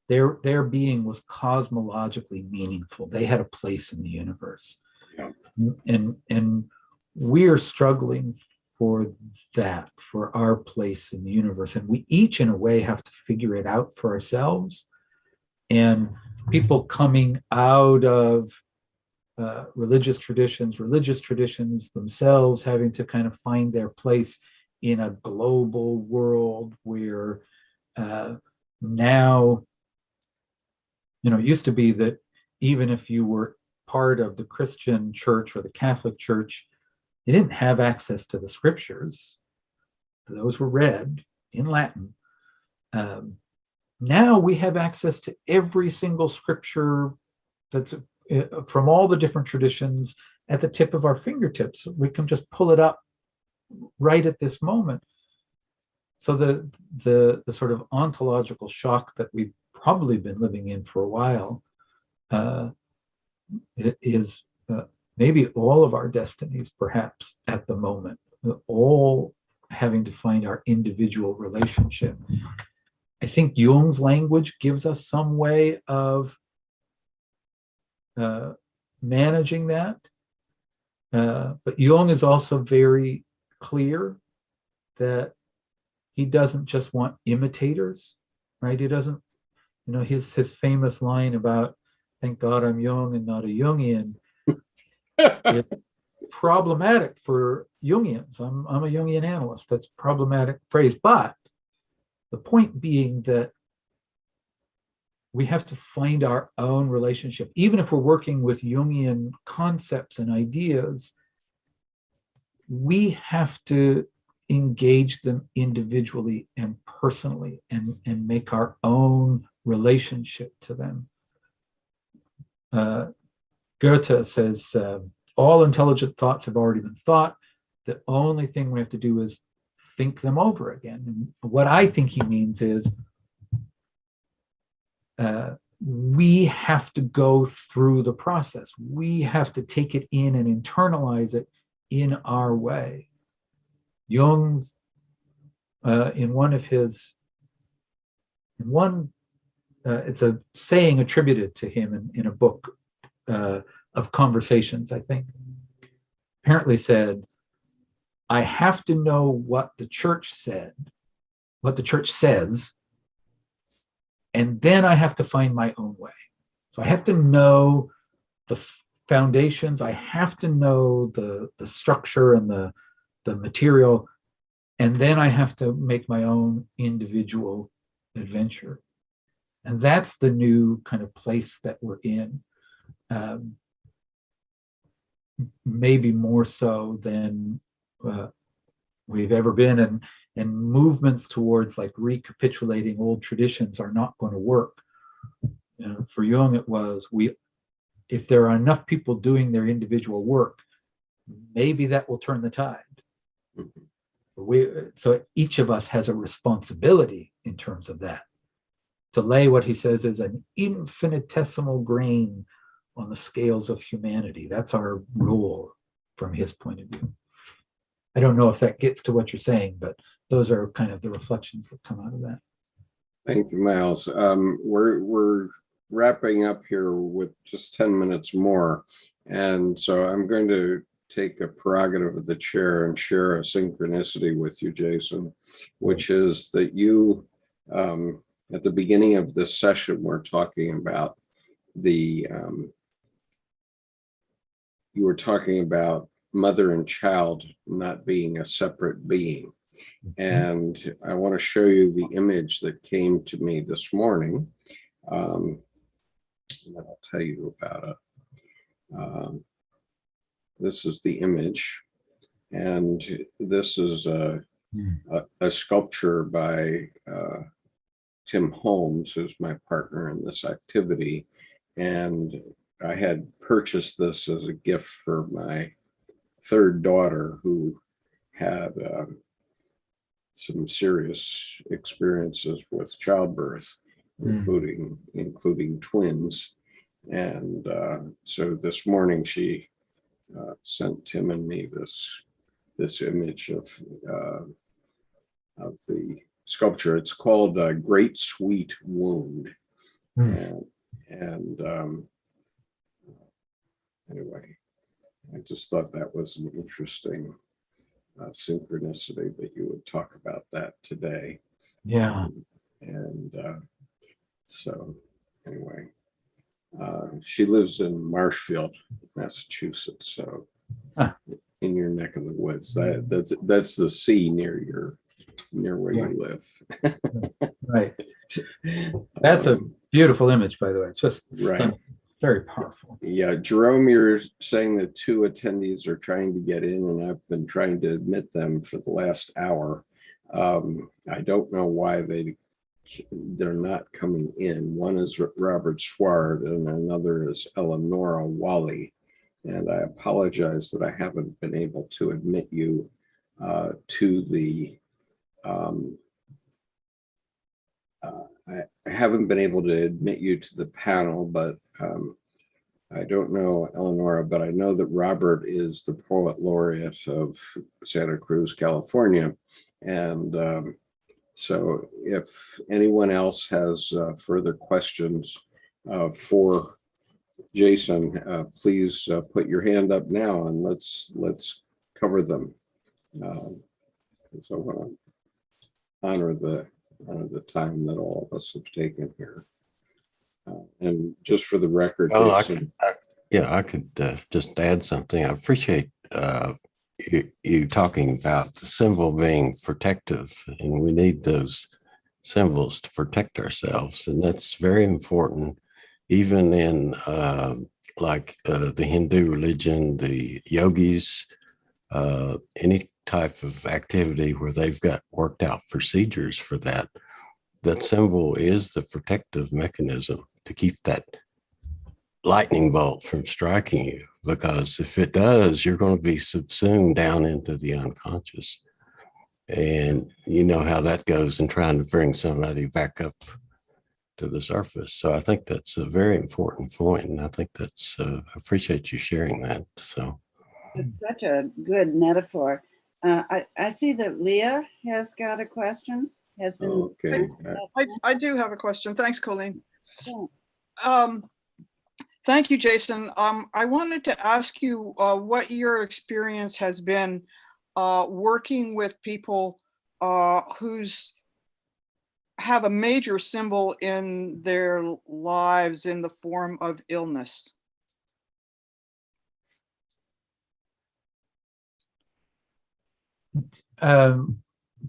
their being was cosmologically meaningful. They had a place in the universe. Yeah. And we're struggling for that, for our place in the universe. And we each, in a way, have to figure it out for ourselves. And people coming out of religious traditions themselves having to kind of find their place in a global world where now, it used to be that even if you were part of the Christian church or the Catholic church, you didn't have access to the scriptures. Those were read in Latin. Now we have access to every single scripture that's from all the different traditions at the tip of our fingertips. We can just pull it up right at this moment. So the sort of ontological shock that we've probably been living in for a while, it is maybe all of our destinies, perhaps at the moment, all having to find our individual relationship. I think Jung's language gives us some way of managing that. But Jung is also very clear that he doesn't just want imitators, right? He doesn't, his famous line about, thank God I'm Jung and not a Jungian. It's problematic for Jungians. I'm a Jungian analyst. That's a problematic phrase. But the point being that we have to find our own relationship. Even if we're working with Jungian concepts and ideas, we have to engage them individually and personally and make our own relationship to them. Goethe says, all intelligent thoughts have already been thought. The only thing we have to do is think them over again. And what I think he means is we have to go through the process. We have to take it in and internalize it in our way. Jung, in one of his, it's a saying attributed to him in a book of conversations, I think, apparently said, I have to know what the church said, what the church says, and then I have to find my own way. So I have to know the foundations, I have to know the structure and the material, and then I have to make my own individual adventure. And that's the new kind of place that we're in. Maybe more so than we've ever been, and movements towards like recapitulating old traditions are not going to work. You know, for Jung, it was if there are enough people doing their individual work, maybe that will turn the tide. So each of us has a responsibility in terms of that, to lay what he says is an infinitesimal grain on the scales of humanity. That's our role from his point of view. I don't know if that gets to what you're saying, but those are kind of the reflections that come out of that. Thank you, Miles. We're wrapping up here with just 10 minutes more. And so I'm going to take a prerogative of the chair and share a synchronicity with you, Jason, which is that you, at the beginning of this session, we're talking about you were talking about mother and child not being a separate being. And I want to show you the image that came to me this morning. And I'll tell you about it. This is the image. And this is a sculpture by Tim Holmes, who's my partner in this activity. And I had purchased this as a gift for my third daughter, who had some serious experiences with childbirth, including twins. And so this morning she sent Tim and me this image of the sculpture. It's called Great Sweet Wound. Anyway, I just thought that was an interesting synchronicity that you would talk about that today. Yeah. So anyway, she lives in Marshfield, Massachusetts. So in your neck of the woods, that's the sea near where you live. Right. That's a beautiful image, by the way. It's just right. Very powerful. Yeah, Jerome, you're saying that 2 attendees are trying to get in, and I've been trying to admit them for the last hour. I don't know why they're not coming in. One is Robert Sward, and another is Eleonora Wally. And I apologize that I haven't been able to admit you to the. I haven't been able to admit you to the panel, but I don't know Eleonora, but I know that Robert is the poet laureate of Santa Cruz, California. And so if anyone else has further questions for Jason, please put your hand up now and let's cover them. So I want to honor the time that all of us have taken here. And just for the record, Jason, I could just add something. I appreciate you talking about the symbol being protective, and we need those symbols to protect ourselves, and that's very important. Even in the Hindu religion, the yogis, any type of activity where they've got worked out procedures for that symbol is the protective mechanism to keep that lightning bolt from striking you, because if it does, you're going to be subsumed down into the unconscious. And you know how that goes in trying to bring somebody back up to the surface. So I think that's a very important point, and I think that's I appreciate you sharing that. So It's such a good metaphor. I see that Leah has got a question. Has been. Okay. I do have a question. Thanks, Colleen. Yeah. Thank you, Jason. I wanted to ask you what your experience has been working with people who's have a major symbol in their lives in the form of illness.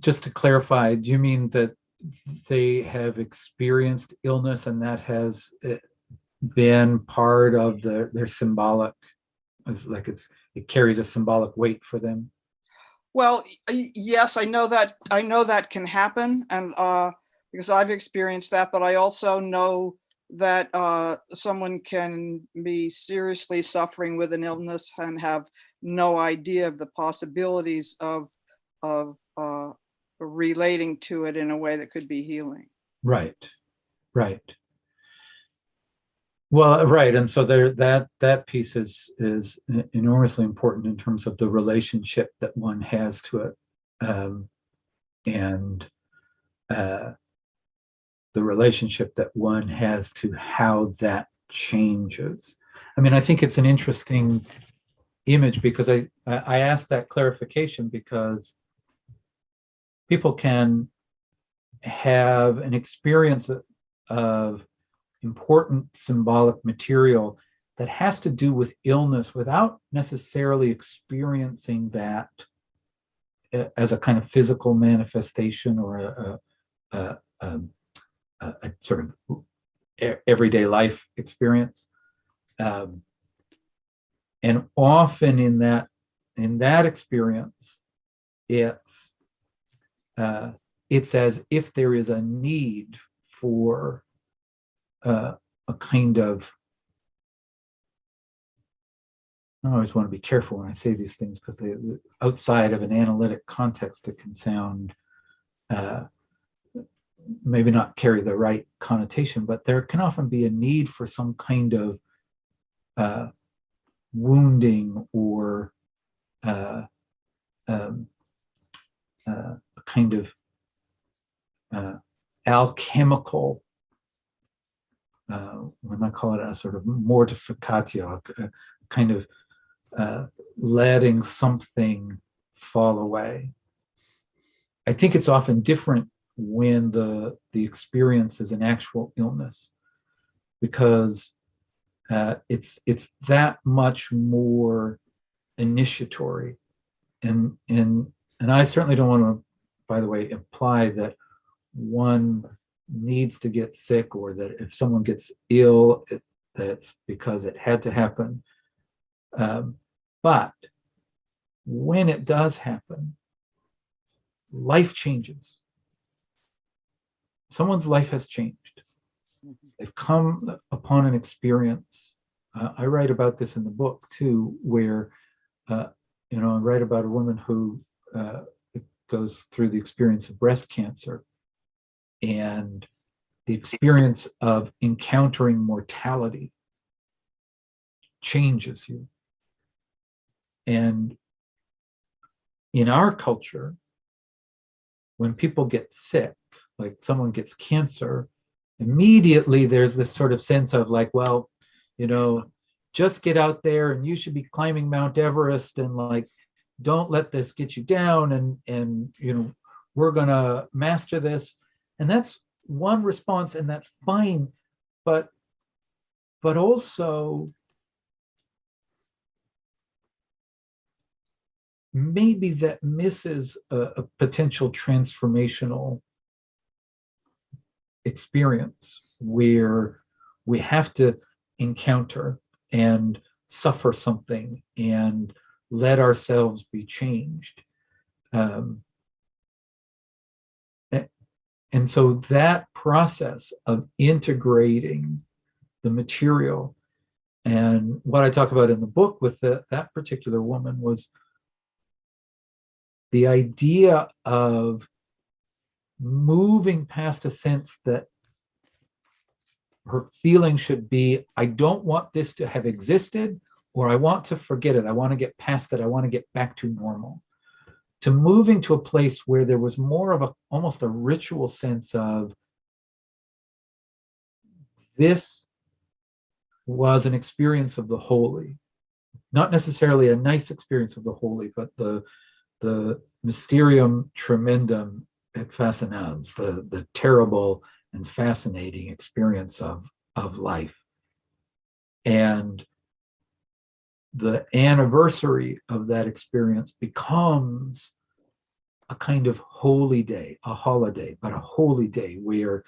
Just to clarify, do you mean that they have experienced illness and that has been part of their symbolic, it's like it carries a symbolic weight for them? Well, yes, I know that can happen, and because I've experienced that, but I also know that someone can be seriously suffering with an illness and have no idea of the possibilities of relating to it in a way that could be healing. Right. Well, right, and so there that piece is enormously important in terms of the relationship that one has to it, and the relationship that one has to how that changes. I mean, I think it's an interesting image because I asked that clarification because people can have an experience of important symbolic material that has to do with illness without necessarily experiencing that as a kind of physical manifestation or a sort of everyday life experience. And often in that experience, it's as if there is a need for a kind of, I always want to be careful when I say these things because outside of an analytic context, it can sound maybe not carry the right connotation, but there can often be a need for some kind of wounding or a kind of alchemical, we might call it a sort of mortificatio, a kind of letting something fall away. I think it's often different when the experience is an actual illness, because it's that much more initiatory, and I certainly don't want to, by the way, imply that one needs to get sick or that if someone gets ill, that's because it had to happen. But when it does happen, life changes. Someone's life has changed. They've come upon an experience. I write about this in the book too, where I write about a woman who goes through the experience of breast cancer, and the experience of encountering mortality changes you. And in our culture, when people get sick, like someone gets cancer, immediately there's this sort of sense of like, well, just get out there and you should be climbing Mount Everest, and like, don't let this get you down, and we're gonna master this. And that's one response, and that's fine, but also maybe that misses a potential transformational experience where we have to encounter and suffer something and let ourselves be changed. And so that process of integrating the material, and what I talk about in the book with that particular woman was the idea of moving past a sense that her feeling should be, I don't want this to have existed, or I want to forget it. I want to get past it. I want to get back to normal. To moving to a place where there was more of almost a ritual sense of, this was an experience of the holy, not necessarily a nice experience of the holy, but the mysterium tremendum et fascinans, the terrible and fascinating experience of life. And the anniversary of that experience becomes a kind of holy day, a holiday, but a holy day where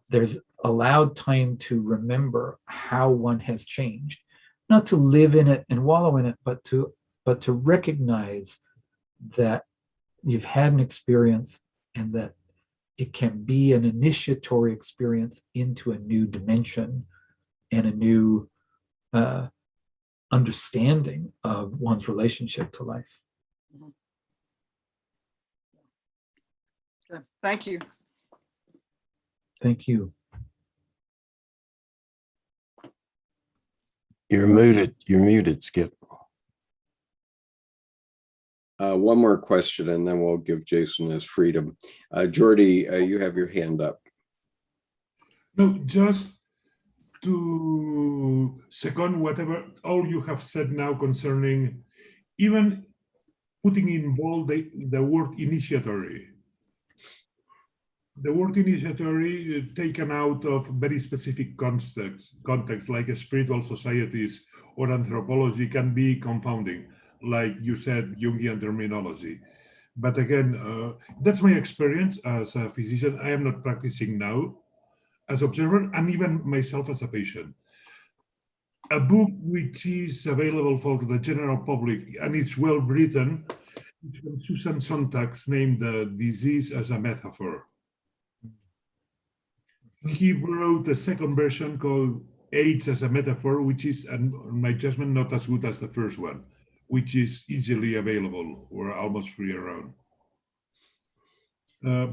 there's allowed time to remember how one has changed, not to live in it and wallow in it, but to recognize that you've had an experience and that it can be an initiatory experience into a new dimension and a new understanding of one's relationship to life. Good. Thank you. Thank you. You're muted, Skip. One more question, and then we'll give Jason his freedom. Jordy, you have your hand up. No, just to second whatever all you have said now concerning even putting in bold the word initiatory. The word initiatory taken out of very specific context like spiritual societies or anthropology can be confounding, like you said, Jungian terminology. But again, that's my experience as a physician. I am not practicing now as observer, and even myself as a patient. A book which is available for the general public and it's well written, it's from Susan Sontag's named The Disease as a Metaphor. He wrote a second version called AIDS as a Metaphor, which is, in my judgment, not as good as the first one, which is easily available or almost free around.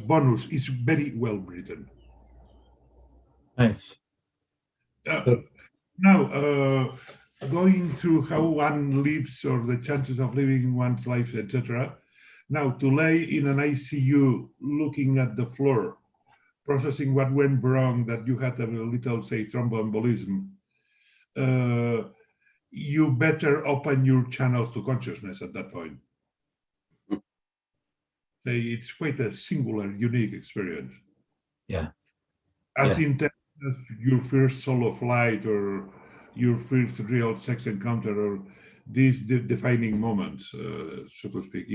Bonus is very well written. Nice. Now, going through how one lives or the chances of living one's life, etc. Now, to lay in an ICU, looking at the floor, processing what went wrong, that you had a little, say, thromboembolism, you better open your channels to consciousness at that point. It's quite a singular, unique experience. Yeah. As intense as your first solo flight or your first real sex encounter or these defining moments, so to speak.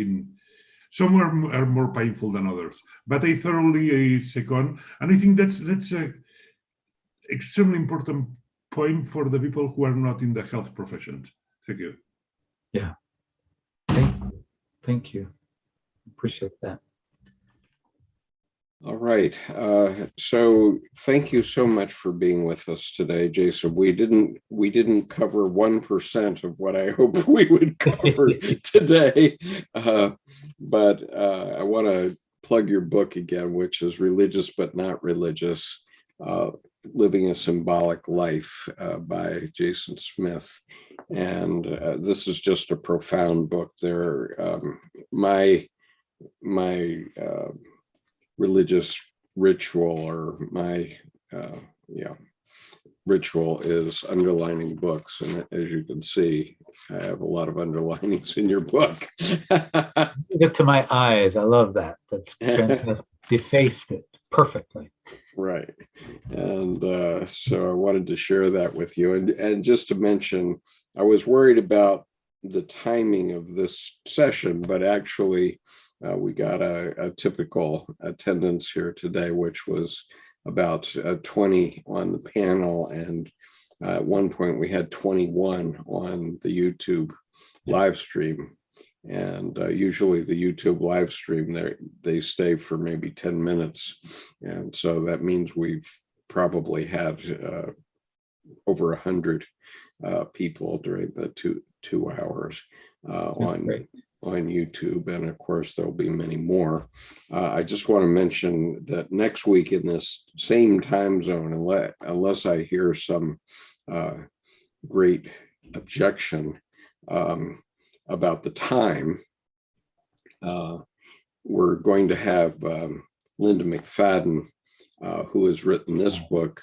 Some are more painful than others, but I thoroughly second, and I think that's an extremely important point for the people who are not in the health professions. Thank you. Yeah. Thank you. Appreciate that. All right. So thank you so much for being with us today, Jason. We didn't cover 1% of what I hoped we would cover today, but I want to plug your book again, which is Religious but Not Religious: Living a Symbolic Life by Jason Smith. And this is just a profound book. My religious ritual, or my ritual, is underlining books, and as you can see, I have a lot of underlinings in your book. Get to my eyes. I love that. That's fantastic. Defaced it perfectly. Right. And so I wanted to share that with you. And just to mention, I was worried about the timing of this session, but actually we got a typical attendance here today, which was about 20 on the panel. And at one point we had 21 on the YouTube live stream. And usually the YouTube live stream, they stay for maybe 10 minutes. And so that means we've probably had over 100 people during the two hours on YouTube, and of course there'll be many more. I just want to mention that next week in this same time zone, unless I hear some great objection about the time, we're going to have Linda McFadden, who has written this book,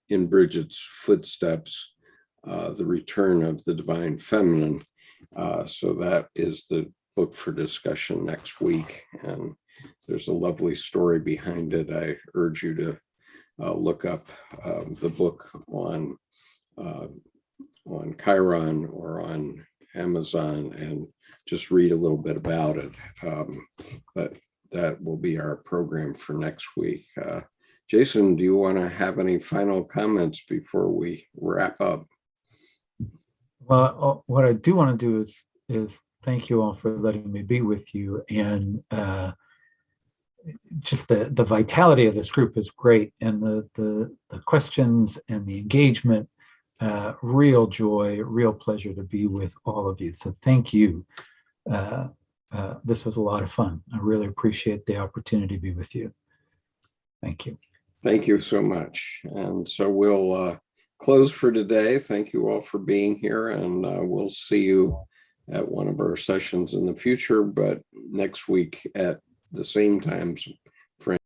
In Bridget's Footsteps, The Return of the Divine Feminine. So that is the book for discussion next week. And there's a lovely story behind it. I urge you to look up the book on Chiron or on Amazon and just read a little bit about it. But that will be our program for next week. Jason, do you want to have any final comments before we wrap up? Well, what I do want to do is thank you all for letting me be with you, and just the vitality of this group is great, and the questions and the engagement, real joy, real pleasure to be with all of you. So thank you. This was a lot of fun. I really appreciate the opportunity to be with you. Thank you. Thank you so much. And so we'll close for today. Thank you all for being here, and we'll see you at one of our sessions in the future, but next week at the same time